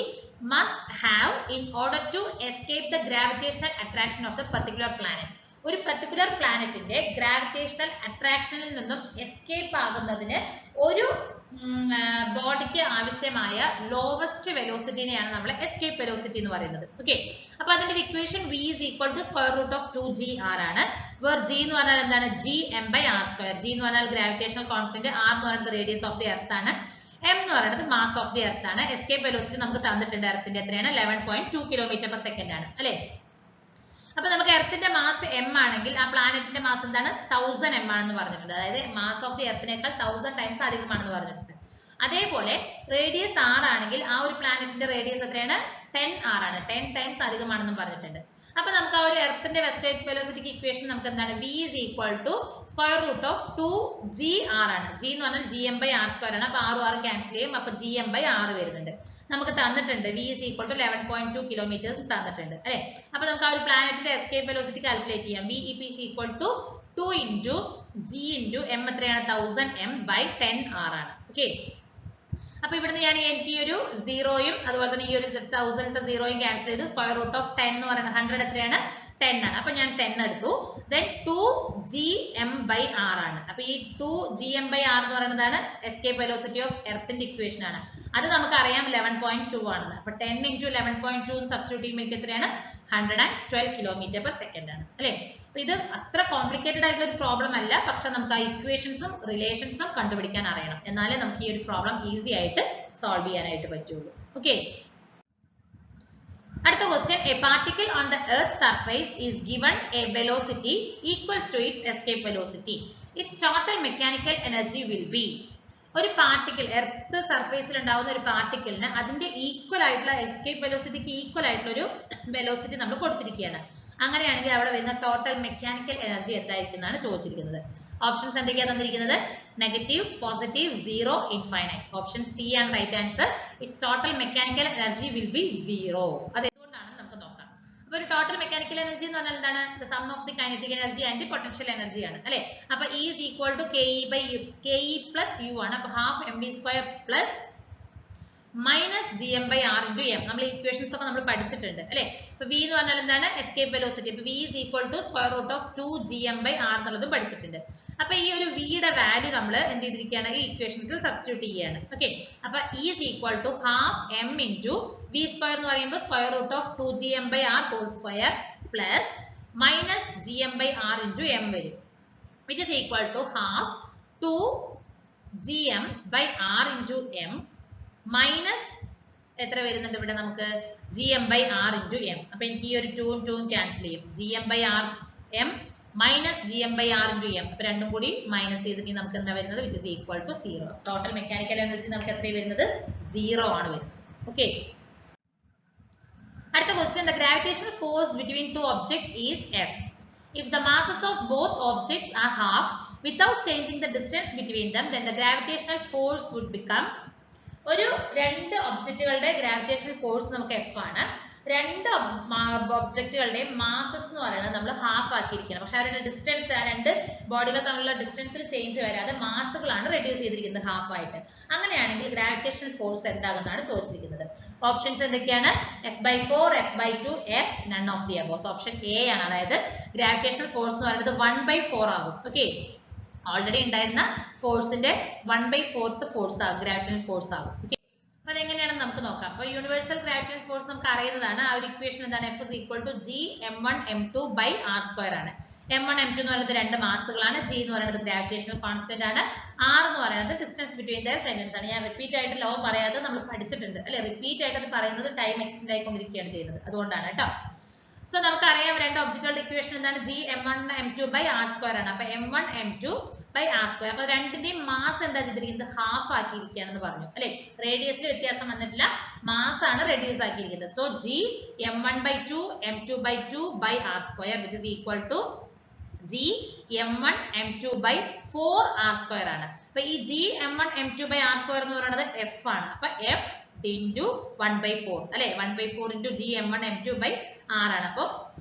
must have in order to escape the gravitational attraction of the particular planet. ഒരു പർട്ടിക്കുലർ പ്ലാനറ്റിന്റെ ഗ്രാവിറ്റേഷണൽ അട്രാക്ഷനിൽ നിന്നും എസ്കേപ്പ് ആകുന്നതിന് ഒരു ബോഡിക്ക് ആവശ്യമായ ലോവസ്റ്റ് വെലോസിറ്റിനെയാണ് നമ്മൾ എസ്കേപ്പ് വെലോസിറ്റി എന്ന് പറയുന്നത്. ഓക്കെ, അപ്പൊ അതിന്റെ equation v is equal to square root of 2gr ആണ്. വേർ g എന്ന് പറഞ്ഞാൽ എന്താണ്? gm/r². g എന്ന് പറഞ്ഞാൽ ഗ്രാവിറ്റേഷണൽ കോൺസ്റ്റന്റ്, r എന്ന് പറയുന്നത് റേഡിയസ് ഓഫ് ദി എർത്ത് ആണ്, m എന്ന് പറയുന്നത് മാസ് ഓഫ് ദി എർത്ത് ആണ്. എസ്കേപ്പ് വെലോസിറ്റി നമുക്ക് തന്നിട്ടുണ്ട്. എർത്തിന്റെ എത്രയാണ്? 11.2 km/s ആണ് അല്ലെ. അപ്പൊ നമുക്ക് എർത്തിന്റെ മാസ് m ആണെങ്കിൽ ആ പ്ലാനറ്റിന്റെ മാസ് എന്താണ്? 1000 m ആണെന്ന് പറഞ്ഞിട്ടുണ്ട്. അതായത് മാസ് ഓഫ് ദി എർത്തിനേക്കാൾ 1000 ടൈംസ് അധികമാണെന്ന് പറഞ്ഞിട്ടുണ്ട്. അതേപോലെ റേഡിയസ് r ആണെങ്കിൽ ആ ഒരു പ്ലാനറ്റിന്റെ റേഡിയസ് എത്രയാണ്? 10r ആണ്, 10 ടൈംസ് അധികമാണെന്നും പറഞ്ഞിട്ടുണ്ട്. അപ്പൊ നമുക്ക് ആ ഒരു എർത്തിന്റെ എസ്കേപ്പ് വെലോസിറ്റിക്ക് ഇക്വേഷൻ നമുക്ക് എന്താണ്? v is equal to square root of 2gr ആണ്. g എന്ന് പറഞ്ഞാൽ gm/r² ആണ്. അപ്പൊ r r ക്യാൻസൽ ചെയ്യും. അപ്പൊ gm/r വരുന്നുണ്ട്. നമുക്ക് തന്നിട്ടുണ്ട് v is equal to 11.2 kilometers തന്നിട്ടുണ്ട് അല്ലെ. അപ്പൊ നമുക്ക് ആ ഒരു പ്ലാനറ്റിന്റെ എസ്കേപ്പ് വെലോസിറ്റി കാൽക്കുലേറ്റ് ചെയ്യാം. v is equal to 2 into g into m എത്രയാണ്? 1000 m/10r ആണ്. ഓക്കെ, അപ്പൊ ഇവിടുന്ന് ഞാൻ എനിക്ക് ഈ ഒരു 0യും അതുപോലെ തന്നെ ഈ ഒരു 1000ത്തെ 0യും ക്യാൻസൽ ചെയ്ത് സ്ക്വയർ റൂട്ട് ഓഫ് 10 എന്ന് പറയുന്നത് 100 എത്രയാണ്? 10 ആണ്. അപ്പൊ ഞാൻ 10 എടുത്തു. then 2gm/r ആണ്. അപ്പൊ ഈ 2gm/r എന്ന് പറയുന്നതാണ് എസ്കേപ്പ് വെലോസിറ്റി ഓഫ് എർത്തിന്റെ ഇക്വേഷൻ ആണ്. അത് നമുക്കറിയാം 11.2 ആണെന്ന്. അപ്പോൾ 10 into 11.2 സബ്സ്റ്റിറ്റ്യൂട്ട് ചെയ്യുമ്പോൾ എനിക്ക് എത്രയാണ് 112 km/s ആണ് അല്ലേ. അപ്പോൾ ഇത് അത്ര കോംപ്ലിക്കേറ്റഡ് ആയിട്ടുള്ള ഒരു പ്രോബ്ലം അല്ല, പക്ഷെ നമുക്ക് ആ ഇക്വേഷൻസും റിലേഷൻസും കണ്ടുപിടിക്കാൻ അറിയണം, എന്നാലേ നമുക്ക് ഈ ഒരു പ്രോബ്ലം ഈസി ആയിട്ട് സോൾവ് ചെയ്യാനായിട്ട് പറ്റുള്ളൂ. ഓക്കെ, അടുത്ത question, a particle on the earth surface is given a velocity equals to its escape velocity. Its total mechanical energy will be. ഒരു പാർട്ടിക്കിൾ എർത്ത് സർഫേസിൽ ഉണ്ടാവുന്ന ഒരു പാർട്ടിക്കിളിന് അതിന്റെ ഈക്വൽ ആയിട്ടുള്ള എസ്കേപ്പ് വെലോസിറ്റിക്ക് ഈക്വൽ ആയിട്ടുള്ള ഒരു വെലോസിറ്റി നമ്മൾ കൊടുത്തിരിക്കുകയാണ്. അങ്ങനെയാണെങ്കിൽ അവിടെ വരുന്ന ടോട്ടൽ മെക്കാനിക്കൽ എനർജി എന്തായിരിക്കും എന്നാണ് ചോദിച്ചിരിക്കുന്നത്. ഓപ്ഷൻസ് എന്തൊക്കെയാണ് തന്നിരിക്കുന്നത്? Negative, positive, 0, infinite. Option C ആണ് right answer. It's total mechanical energy will be 0. അത് എന്തുകൊണ്ടാണെന്ന് നമുക്ക് നോക്കാം. അപ്പോൾ ഒരു ടോട്ടൽ മെക്കാനിക്കൽ എനർജി എന്ന് പറഞ്ഞാൽ എന്താണ്? The sum of the kinetic energy and potential energy ആണ് അല്ലേ. അപ്പോൾ E is equal to KE plus U ആണ്. അപ്പോൾ half mv² plus minus gm/r into m. നമ്മൾ ഇക്വേഷൻസ് ഒക്കെ നമ്മൾ പഠിച്ചിട്ടുണ്ട് അല്ലേ. അപ്പോൾ v എന്ന് പറഞ്ഞാൽ എന്താണ്? Escape velocity. അപ്പോൾ v is equal to square root of 2 gm/r എന്നുള്ളതും പഠിച്ചിട്ടുണ്ട്. അപ്പോൾ ഈ ഒരു v യുടെ വാല്യൂ നമ്മൾ എന്ത് ചെയ്തിരിക്കുകയാണ്? ഈ ഇക്വേഷൻസിൽ സബ്സ്റ്റിറ്റ്യൂട്ട് ചെയ്യുകയാണ്. ഓക്കെ, അപ്പോൾ E is equal to half m into v² എന്ന് പറയുമ്പോൾ square root of 2 gm/r whole square plus minus gm/r into m വരും, which is equal to half 2 gm/r into m minus എത്ര വരുന്നുണ്ട് ഇവിടെ നമുക്ക്? gm/r into m. അപ്പൊ എനിക്ക് ഈ ഒരു 2 ഉം ക്യാൻസൽ ചെയ്യും. gm/r m minus gm/r into m. അപ്പൊ രണ്ടും കൂടി മൈനസ് ചെയ്തിട്ട് നമുക്ക് എന്താ വരുന്നത്? which is equal to 0. Total mechanical energy നമുക്ക് എത്രയാണ് വരുന്നത്? 0 ആണ് വരുന്നത്. ഓക്കെ, അടുത്ത question, the gravitational force between two objects is F. If the masses of both objects are half without changing the distance between them, then the gravitational force would become. ഒരു രണ്ട് ഒബ്ജക്റ്റുകളുടെ gravitational force നമുക്ക് F ആണ്. രണ്ട് ഒബ്ജക്റ്റുകളുടെയും masses എന്ന് പറയുന്നത് നമ്മൾ half ആക്കിയിരിക്കണം. പക്ഷെ അവരുടെ ഡിസ്റ്റൻസ്, ആ രണ്ട് ബോഡികൾ തമ്മിലുള്ള ഡിസ്റ്റൻസിൽ ചേഞ്ച് വരാതെ മാസുകളാണ് റെഡ്യൂസ് ചെയ്തിരിക്കുന്നത് ഹാഫ് ആയിട്ട്. അങ്ങനെയാണെങ്കിൽ ഗ്രാവിറ്റേഷണൽ ഫോഴ്സ് എന്താകുന്നതാണ് ചോദിച്ചിരിക്കുന്നത്. ഓപ്ഷൻസ് എന്തൊക്കെയാണ്? F/4, F/2, F, none of the above. Option A ആണ്. അതായത് ഗ്രാവിറ്റേഷണൽ ഫോഴ്സ് എന്ന് പറയുന്നത് 1/4 ആകും. ഓക്കെ, ഓൾറെഡി ഉണ്ടായിരുന്ന ഫോഴ്സിന്റെ 1/4 ഫോഴ്സ് ആകും, ഗ്രാവിറ്റേഷണൽ ഫോഴ്സ് ആകും. ഓക്കെ, അപ്പൊ അതെങ്ങനെയാണെന്ന് നമുക്ക് നോക്കാം. അപ്പൊ യൂണിവേഴ്സൽ ഗ്രാവിറ്റേഷണൽ ഫോഴ്സ് നമുക്ക് അറിയുന്നതാണ്. ആ ഒരു ഇക്വേഷൻ എന്താണ്? F is equal to Gm1m2/r² ആണ്. m1 m2 എന്ന് പറയുന്നത് രണ്ട് മാസുകളാണ്. G എന്ന് പറയുന്നത് ഗ്രാവിറ്റേഷണൽ കോൺസ്റ്റന്റ് ആണ്. R എന്ന് പറയുന്നത് ഡിസ്റ്റൻസ് ബിറ്റ്വീൻ ദെയർ സെഗ്മെന്റ്സ് ആണ്. ഞാൻ റിപ്പീറ്റ് ആയിട്ട് ലോ പറയാതെ നമ്മൾ പഠിച്ചിട്ടുണ്ട് അല്ലെ. റിപ്പീറ്റ് ആയിട്ട് അത് പറയുന്നത് ടൈം എക്സ്റ്റെൻഡ് ആയിക്കൊണ്ടിരിക്കുകയാണ് ചെയ്യുന്നത്, അതുകൊണ്ടാണ് കേട്ടോ. സോ നമുക്കറിയാം രണ്ട് ഒബ്ജക്റ്റുകളുടെ ഇക്വേഷൻ എന്താണ്? Gm1m2/r² ആണ്. അപ്പൊ m1m2/r². അപ്പൊ രണ്ടിന്റെയും മാസ് എന്താ ചെയ്തിരിക്കുന്നത്? ഹാഫ് ആക്കിയിരിക്കുകയാണെന്ന് പറഞ്ഞു അല്ലെ. റേഡിയസിൽ വ്യത്യാസം വന്നിട്ടില്ല, മാസ് ആണ് റെഡ്യൂസ് ആക്കിയിരിക്കുന്നത്. So Gm1/2 m2/2/r², which is equal to Gm1m2/4r² ആണ്. അപ്പൊ ഈ Gm1m2/r² എന്ന് പറയുന്നത് F ആണ്. അപ്പൊ F into 1/4 അല്ലെ. 1/4 into Gm1m2/r ആണ്. അപ്പോൾ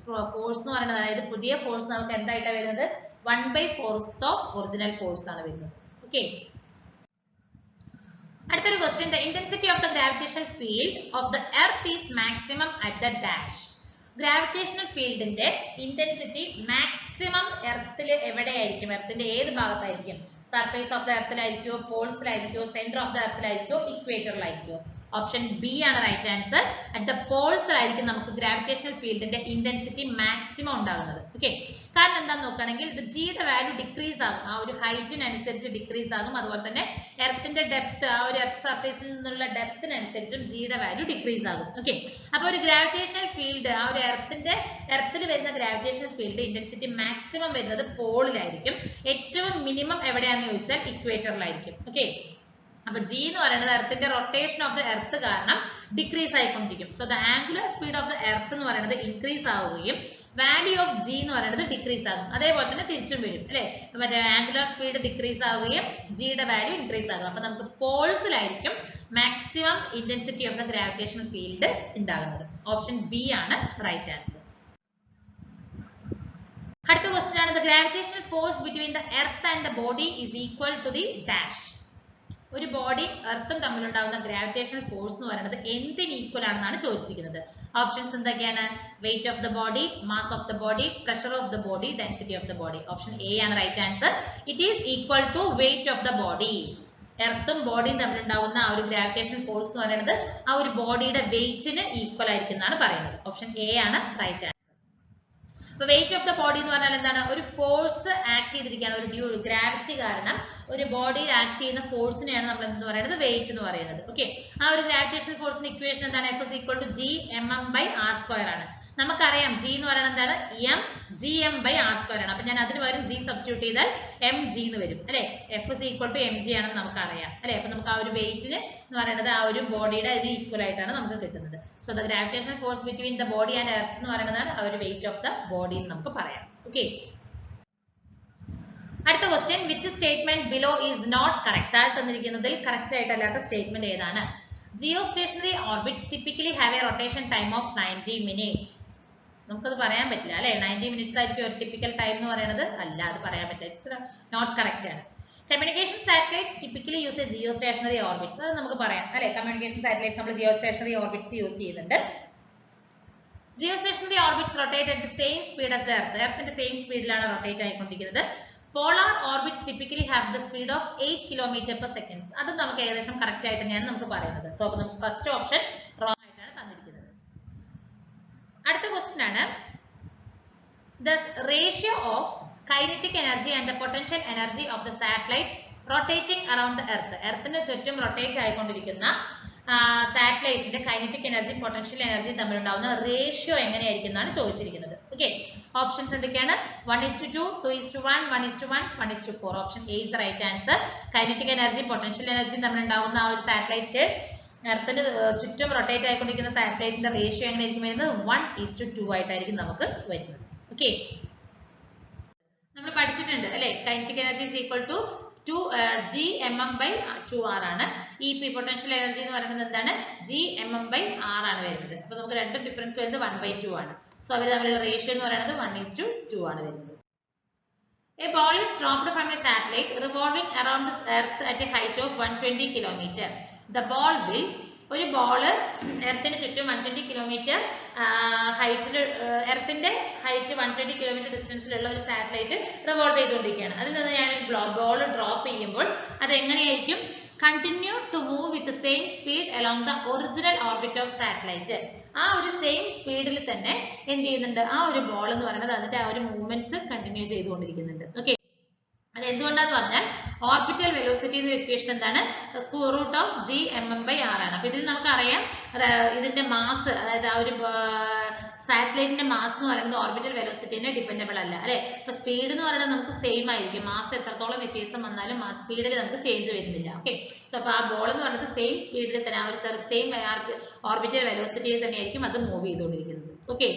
ഫോഴ്സ് എന്ന് പറയുന്നത്, അതായത് പുതിയ ഫോഴ്സ് നമുക്ക് എന്തായിട്ടാണ് വരുന്നത്? 1/4 ഓഫ് ഒറിജിനൽ ഫോഴ്സ് ആണ് വരുന്നത്. ഓക്കെ, അടുത്തൊരു question, the intensity of the gravitational field of the earth is maximum at the dash. Gravitational ഫീൽഡിന്റെ ഇന്റൻസിറ്റി മാക്സിമം എർത്തിൽ എവിടെയായിരിക്കും? എർത്തിന്റെ ഏത് ഭാഗത്തായിരിക്കും? സർഫേസ് ഓഫ് ദ എർത്തിലായിരിക്കോ, പോൾസിലായിരിക്കോ, സെന്റർ ഓഫ് ദ എർത്തിലായിരിക്കോ, ഇക്വേറ്ററിലായിരിക്കോ? ഓപ്ഷൻ ബി ആണ് റൈറ്റ് ആൻസർ. അറ്റ് ദ പോൾസിലായിരിക്കും നമുക്ക് ഗ്രാവിറ്റേഷണൽ ഫീൽഡിന്റെ ഇന്റൻസിറ്റി മാക്സിമം ഉണ്ടാകുന്നത്. ഓക്കെ, കാരണം എന്താണെന്ന് നോക്കുകയാണെങ്കിൽ ഇത് ജിയുടെ വാല്യൂ ഡിക്രീസ് ആകും, ആ ഒരു ഹൈറ്റിനനുസരിച്ച് ഡിക്രീസ് ആകും. അതുപോലെ തന്നെ എർത്തിന്റെ ഡെപ്ത്, ആ ഒരു എർത്ത് സർഫേസിൽ നിന്നുള്ള ഡെപ്തിനനുസരിച്ചും ജിയുടെ വാല്യൂ ഡിക്രീസ് ആകും. ഓക്കെ, അപ്പോൾ ഒരു ഗ്രാവിറ്റേഷണൽ ഫീൽഡ്, ആ ഒരു എർത്തിൽ വരുന്ന ഗ്രാവിറ്റേഷണൽ ഫീൽഡ് ഇന്റൻസിറ്റി മാക്സിമം വരുന്നത് പോളിലായിരിക്കും. ഏറ്റവും മിനിമം എവിടെയാണെന്ന് ചോദിച്ചാൽ ഇക്വേറ്ററിലായിരിക്കും. ഓക്കെ, അപ്പൊ G എന്ന് പറയുന്നത് എർത്തിന്റെ റൊട്ടേഷൻ ഓഫ് ദ എർത്ത് കാരണം ഡിക്രീസ് ആയിക്കൊണ്ടിരിക്കും. So the angular speed of the earth എന്ന് പറയുന്നത് ഇൻക്രീസ് ആവുകയും വാല്യൂ ഓഫ് G എന്ന് പറയുന്നത് ഡിക്രീസ് ആകും. അതേപോലെ തന്നെ തിരിച്ചും വരും അല്ലെ. മറ്റേ ആംഗുലർ സ്പീഡ് ഡിക്രീസ് ആവുകയും ജിയുടെ വാല്യൂ ഇൻക്രീസ് ആകും. അപ്പൊ നമുക്ക് പോൾസിലായിരിക്കും maximum intensity of the gravitational field ഉണ്ടാകുന്നത്. ഓപ്ഷൻ ബി ആണ് റൈറ്റ് ആൻസർ. അടുത്ത ക്വസ്റ്റ്യൻ ആണ്, the gravitational force between the earth and the body is equal to the dash. ഒരു ബോഡി എർത്തും തമ്മിലുണ്ടാകുന്ന ഗ്രാവിറ്റേഷണൽ ഫോഴ്സ് എന്ന് പറയുന്നത് എന്തിന് ഈക്വൽ ആണെന്നാണ് ചോദിച്ചിരിക്കുന്നത്. ഓപ്ഷൻസ് എന്തൊക്കെയാണ്? Weight of the body, mass of the body, pressure of the body, density of the body. Option A ആണ് right answer. It is equal to weight of the body. എർത്തും ബോഡിയും തമ്മിലുണ്ടാവുന്ന ആ ഒരു ഗ്രാവിറ്റേഷൻ ഫോഴ്സ് എന്ന് പറയുന്നത് ആ ഒരു ബോഡിയുടെ വെയിറ്റിന് ഈക്വൽ ആയിരിക്കും എന്നാണ് പറയുന്നത്. ഓപ്ഷൻ എ ആണ് റൈറ്റ് ആൻസർ. അപ്പൊ വെയിറ്റ് ഓഫ് ദ ബോഡി എന്ന് പറഞ്ഞാൽ എന്താണ്? ഒരു ഫോഴ്സ് ആക്ട് ചെയ്തിരിക്കുകയാണ്, ഒരു ഗ്രാവിറ്റി കാരണം ഒരു ബോഡിയിൽ ആക്ട് ചെയ്യുന്ന ഫോഴ്സിനെയാണ് നമ്മൾ എന്ത് പറയുന്നത്? വെയിറ്റ് എന്ന് പറയുന്നത്. ഓക്കെ, ആ ഒരു ഗ്രാവിറ്റേഷണൽ ഫോഴ്സിന്റെ ഇക്വേഷൻ എന്താണ്? F = G(mm)/r² ആണ്. നമുക്കറിയാം G എന്ന് പറയുന്നത് എന്താണ്? Gm/r² ആണ്. അപ്പൊ ഞാൻ അതിന് പകരം G സബ്സ്റ്റിറ്റ്യൂട്ട് ചെയ്താൽ mg എന്ന് വരും അല്ലെ. F = mg ആണെന്ന് നമുക്കറിയാം അല്ലെ. അപ്പൊ നമുക്ക് ആ ഒരു വെയിറ്റിന് എന്ന് പറയുന്നത് ആ ഒരു ബോഡിയുടെ അതിന് ഈക്വൽ ആയിട്ടാണ് നമുക്ക് കിട്ടുന്നത്. So the gravitational force between the body and earth എന്ന് പറയുന്നതാണ് ആ ഒരു വെയിറ്റ് ഓഫ് ദ ബോഡി എന്ന് നമുക്ക് പറയാം. ഓക്കെ, അടുത്ത question, which statement below is not correct? താഴെ തന്നിരിക്കുന്നതിൽ കറക്റ്റ് ആയിട്ടല്ലാത്ത സ്റ്റേറ്റ്മെന്റ് ഏതാണ്? Geostationary orbits typically have a rotation time of 90 minutes. നമുക്കത് പറയാൻ പറ്റില്ല അല്ലെ. 90 മിനിറ്റ്സ് ആയിരിക്കും ഒരു ടിപ്പിക്കൽ ടൈം എന്ന് പറയുന്നത്. അല്ല, അത് പറയാൻ പറ്റില്ല. ഇറ്റ്സ് നോട്ട് കറക്റ്റ് ആണ്. Communication satellites typically use a geostationary orbits. അത് നമുക്ക് പറയാം അല്ലെ. കമ്മ്യൂണിക്കേഷൻ സാറ്റലൈറ്റ്സ് നമ്മൾ ജിയോസ്റ്റേഷണറി ഓർബിറ്റ്സ് യൂസ് ചെയ്യുന്നുണ്ട്. Geostationary orbits rotate at the same speed as the earth. എർത്തിന്റെ സെയിം സ്പീഡിലാണ് റൊട്ടേറ്റ് ആയിക്കൊണ്ടിരിക്കുന്നത്. Polar orbits typically have the speed of 8 km/s. അത് നമുക്ക് ഏകദേശം കറക്റ്റ് ആയിട്ട് തന്നെയാണ് നമുക്ക് പറയുന്നത്. സോ അപ്പോൾ നമുക്ക് ഫസ്റ്റ് ഓപ്ഷൻ റോങ് ആയിട്ടാണ് തന്നിരിക്കുന്നത്. അടുത്ത ക്വസ്റ്റ്യൻ ആണ്, the ratio of kinetic energy and the potential energy of the satellite rotating around the earth. എർത്തിന് ചുറ്റും റൊട്ടേറ്റ് ആയിക്കൊണ്ടിരിക്കുന്ന സാറ്റലൈറ്റിന്റെ കൈനറ്റിക് എനർജി പൊട്ടൻഷ്യൽ എനർജി തമ്മിലുണ്ടാവുന്ന റേഷ്യോ എങ്ങനെയായിരിക്കും എന്നാണ് ചോദിച്ചിരിക്കുന്നത്. ഓക്കെ, ഓപ്ഷൻസ് എന്തൊക്കെയാണ്? 1:2, 2:1, 1:1, 1:4. Option A is the right answer. Kinetic energy potential energy തമ്മിലുണ്ടാവുന്ന ആ ഒരു സാറ്റലൈറ്റ് എർത്തിന് ചുറ്റും റൊട്ടേറ്റ് ആയിക്കൊണ്ടിരിക്കുന്ന സാറ്റലൈറ്റിന്റെ റേഷ്യോ എങ്ങനെയായിരിക്കും വരുന്നത്? 1:2 ആയിട്ടായിരിക്കും നമുക്ക് വരുന്നത്. ഓക്കെ, നമ്മൾ പഠിച്ചിട്ടുണ്ട് അല്ലെ. Kinetic energy is equal to Gmm/2r ആണ്. EP പൊട്ടൻഷ്യൽ എനർജി എന്ന് പറയുന്നത് എന്താണ്? Gmm/r ആണ് വരുന്നത്. അപ്പൊ നമുക്ക് രണ്ടും ഡിഫറൻസ് വരുന്നത് 1/2 ആണ്. സോ അവർ തമ്മിലുള്ള റേഷ്യോ എന്ന് പറയുന്നത് 1:2 ആണ് വരുന്നത്. A ball is dropped from a satellite revolving around the earth at a height of 120 km. The ball will, ഒരു ബോള് എർത്തിന് ചുറ്റും 120 കിലോമീറ്റർ ഹൈറ്റിൽ, എർത്തിന്റെ ഹൈറ്റ് 120 കിലോമീറ്റർ ഡിസ്റ്റൻസിലുള്ള ഒരു സാറ്റലൈറ്റ് റിവോൾവ് ചെയ്തുകൊണ്ടിരിക്കുകയാണ്. അതിൽ നിന്ന് ഞാൻ ബോൾ ഡ്രോപ്പ് ചെയ്യുമ്പോൾ അത് എങ്ങനെയായിരിക്കും? Continue to move with same speed along the original orbit of satellite. ആ ഒരു സെയിം സ്പീഡിൽ തന്നെ എന്ത് ചെയ്യുന്നുണ്ട്? ആ ഒരു ബോൾ എന്ന് പറയുന്നത് അതിന്റെ ആ ഒരു മൂവ്മെന്റ്സ് കണ്ടിന്യൂ ചെയ്തുകൊണ്ടിരിക്കുന്നുണ്ട്. ഓക്കെ, അത് എന്തുകൊണ്ടാന്ന് പറഞ്ഞാൽ ഓർബിറ്റൽ വെലോസിറ്റി എന്ന ഇക്വേഷൻ എന്താണ്? √Gmm/r ആണ്. അപ്പൊ ഇതിൽ നമുക്കറിയാം ഇതിന്റെ മാസ്, അതായത് ആ ഒരു സാറ്റലൈറ്റിന്റെ മാസ് എന്ന് പറയുന്നത് ഓർബിറ്റൽ വെലോസിറ്റിനെ ഡിപെൻഡബിൾ അല്ല അല്ലെ. അപ്പൊ സ്പീഡ് എന്ന് പറയുന്നത് നമുക്ക് സെയിം ആയിരിക്കും. മാസ് എത്രത്തോളം വ്യത്യാസം വന്നാലും മാസ് സ്പീഡിൽ നമുക്ക് ചേഞ്ച് വരുന്നില്ല. ഓക്കെ, സോ അപ്പൊ ആ ബോൾ എന്ന് പറയുന്നത് സെയിം സ്പീഡിൽ തന്നെ, ആ ഒരു സെയിം ഓർബിറ്റൽ വെലോസിറ്റിയിൽ തന്നെയായിരിക്കും അത് മൂവ് ചെയ്തുകൊണ്ടിരിക്കുന്നത്. ഓക്കെ,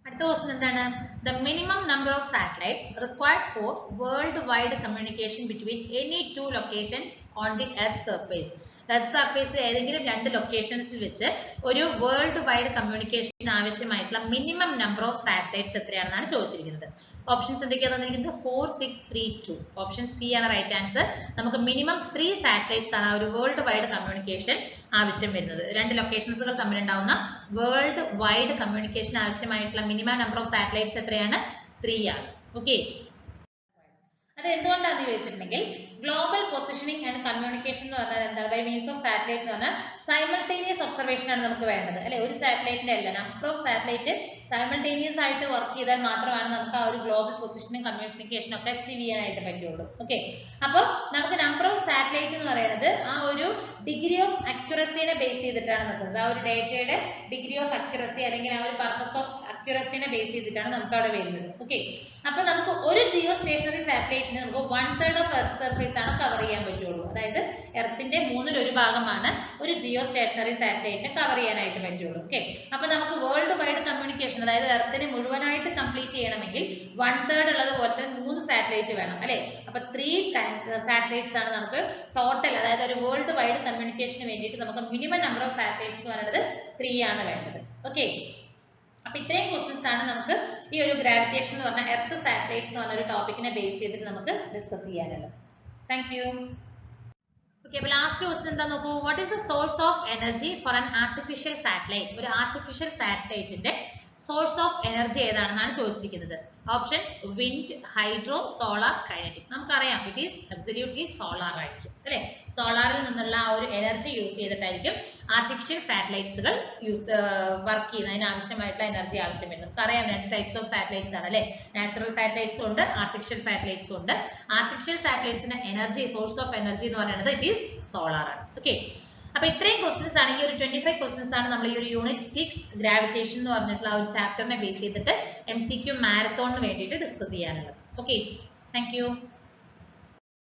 അടുത്ത ക്വസ്റ്റ്യൻ എന്താണ്? The minimum number of satellites required for worldwide communication between any two locations on the Earth surface. Earth surface ഏതെങ്കിലും രണ്ട് ലൊക്കേഷൻസിൽ വെച്ച് ഒരു വേൾഡ് വൈഡ് കമ്മ്യൂണിക്കേഷൻ ആവശ്യമായിട്ടുള്ള മിനിമം നമ്പർ ഓഫ് സാറ്റലൈറ്റ്സ് എത്രയാണെന്നാണ് ചോദിച്ചിരിക്കുന്നത്. ഓപ്ഷൻസ് എന്തൊക്കെയാണ് തന്നിരിക്കുന്നത്? 4, 6, 3, 2. ഓപ്ഷൻ സി ആണ് റൈറ്റ് ആൻസർ. നമുക്ക് മിനിമം 3 സാറ്റലൈറ്റ്സ് ആണ് ഒരു വേൾഡ് വൈഡ് കമ്മ്യൂണിക്കേഷൻ ആവശ്യം വരുന്നത്. രണ്ട് ലൊക്കേഷൻസുകൾ തമ്മിലുണ്ടാവുന്ന വേൾഡ് വൈഡ് കമ്മ്യൂണിക്കേഷൻ ആവശ്യമായിട്ടുള്ള മിനിമം നമ്പർ ഓഫ് സാറ്റലൈറ്റ്സ് എത്രയാണ്? 3 ആണ്. ഓക്കെ, അത് എന്തുകൊണ്ടാണെന്ന് ചോദിച്ചിട്ടുണ്ടെങ്കിൽ ഗ്ലോബൽ പൊസിഷനിങ് ആൻഡ് കമ്മ്യൂണിക്കേഷൻ എന്ന് പറഞ്ഞാൽ എന്താണ്? ബൈ മീൻസ് ഓഫ് സാറ്റലൈറ്റ് എന്ന് പറഞ്ഞാൽ സൈമൾട്ടേനിയസ് ഒബ്സർവേഷൻ ആണ് നമുക്ക് വേണ്ടത് അല്ലെ. ഒരു സാറ്റലൈറ്റിന്റെ അല്ല, നമ്പർ ഓഫ് സാറ്റലൈറ്റ് സൈമൾട്ടേനിയസ് ആയിട്ട് വർക്ക് ചെയ്താൽ മാത്രമാണ് നമുക്ക് ആ ഒരു ഗ്ലോബൽ പൊസിഷനും കമ്മ്യൂണിക്കേഷനും ഒക്കെ അച്ചീവ് ചെയ്യാനായിട്ട് പറ്റുള്ളൂ. ഓക്കെ, അപ്പോൾ നമുക്ക് നമ്പർ ഓഫ് സാറ്റലൈറ്റ് എന്ന് പറയുന്നത് ആ ഒരു ഡിഗ്രി ഓഫ് അക്യുറസിനെ ബേസ് ചെയ്തിട്ടാണ് നിൽക്കുന്നത്. ആ ഒരു ഡേറ്റയുടെ ഡിഗ്രി ഓഫ് അക്യുറസി അല്ലെങ്കിൽ ആ ഒരു പർപ്പസ് ഓഫ് അക്യുറസിനെ ബേസ് ചെയ്തിട്ടാണ് നമുക്ക് അവിടെ വരുന്നത്. ഓക്കെ, അപ്പൊ നമുക്ക് ഒരു ജിയോ സ്റ്റേഷനറി സാറ്റലൈറ്റിന് നമുക്ക് 1/3 ഓഫ് എർത്ത് സർഫേസ് ആണ് കവർ ചെയ്യാൻ പറ്റുള്ളൂ. അതായത് എർത്തിന്റെ 1/3 ഭാഗമാണ് ഒരു ജിയോ സ്റ്റേഷനറി സാറ്റലൈറ്റിന് കവർ ചെയ്യാനായിട്ട് പറ്റുള്ളൂ. ഓക്കെ, അപ്പൊ നമുക്ക് വേൾഡ് വൈഡ് കമ്മ്യൂണിക്കേഷൻ, അതായത് എർത്തിനെ മുഴുവനായിട്ട് കംപ്ലീറ്റ് ചെയ്യണമെങ്കിൽ 1/3 ഉള്ളത് പോലത്തെ 3 സാറ്റലൈറ്റ് വേണം അല്ലെ. അപ്പൊ 3 സാറ്റലൈറ്റ്സ് ആണ് നമുക്ക് ടോട്ടൽ, അതായത് ഒരു വേൾഡ് വൈഡ് കമ്മ്യൂണിക്കേഷന് വേണ്ടിയിട്ട് നമുക്ക് മിനിമം നമ്പർ ഓഫ് സാറ്റലൈറ്റ്സ് എന്ന് പറയുന്നത് 3 ആണ് വേണ്ടത്. ഓക്കെ, അപ്പൊ ഇത്രയും ക്വസ്റ്റ്യൻസ് ആണ് നമുക്ക് ഈ ഒരു ഗ്രാവിറ്റേഷൻ എന്ന് പറഞ്ഞ എർത്ത് സാറ്റലൈറ്റ്സ് എന്ന് പറഞ്ഞ ഒരു ടോപ്പിക്കിനെ ബേസ് ചെയ്തിട്ട് നമുക്ക് ഡിസ്കസ് ചെയ്യാനുള്ളത്. Thank you. ഓക്കെ, അപ്പോൾ ലാസ്റ്റ് ക്വസ്റ്റ്യൻ എന്താ നോക്കൂ. What is the source of energy for an artificial satellite? ഒരു ആർട്ടിഫിഷ്യൽ സാറ്റലൈറ്റിന്റെ സോഴ്സ് ഓഫ് എനർജി ഏതാണെന്നാണ് ചോദിച്ചിരിക്കുന്നത്. Options wind, hydro, solar, kinetic. നമുക്കറിയാം ഇറ്റ് ഈസ് അബ്സല്യൂട്ട്ലി സോളാർ ആയിരിക്കും അല്ലെ. സോളാറിൽ നിന്നുള്ള ആ ഒരു എനർജി യൂസ് ചെയ്തിട്ടായിരിക്കും ആർട്ടിഫിഷ്യൽ സാറ്റലൈറ്റ്സുകൾ വർക്ക് ചെയ്യുന്നത്. അതിന് ആവശ്യമായിട്ടുള്ള എനർജി ആവശ്യം വരുന്നത്. നമുക്കറിയാം 2 ടൈപ്സ് ഓഫ് സാറ്റലൈറ്റ്സ് ആണ് അല്ലെ. നാച്ചുറൽ സാറ്റലൈറ്റ്സും ഉണ്ട്, ആർട്ടിഫിഷ്യൽ സാറ്റലൈറ്റ്സും ഉണ്ട്. ആർട്ടിഫിഷ്യൽ സാറ്റലൈറ്റ്സിന്റെ എനർജി, സോഴ്സ് ഓഫ് എനർജി എന്ന് പറയുന്നത് ഇറ്റ് ഈസ് സോളാർ ആണ്. ഓക്കെ, അപ്പൊ ഇത്രയും ക്വസ്റ്റ്യൻസ് ആണ്, ഈ ഒരു 25 ക്വസ്റ്റ്യൻസ് ആണ് നമ്മൾ ഈ ഒരു യൂണിറ്റ് 6 ഗ്രാവിറ്റേഷൻ എന്ന് പറഞ്ഞിട്ടുള്ള ആ ഒരു ചാപ്റ്ററിനെ ബേസ് ചെയ്തിട്ട് MCQ മാരത്തോണിന് വേണ്ടിയിട്ട് ഡിസ്കസ് ചെയ്യാനുള്ളത്. Okay, thank you.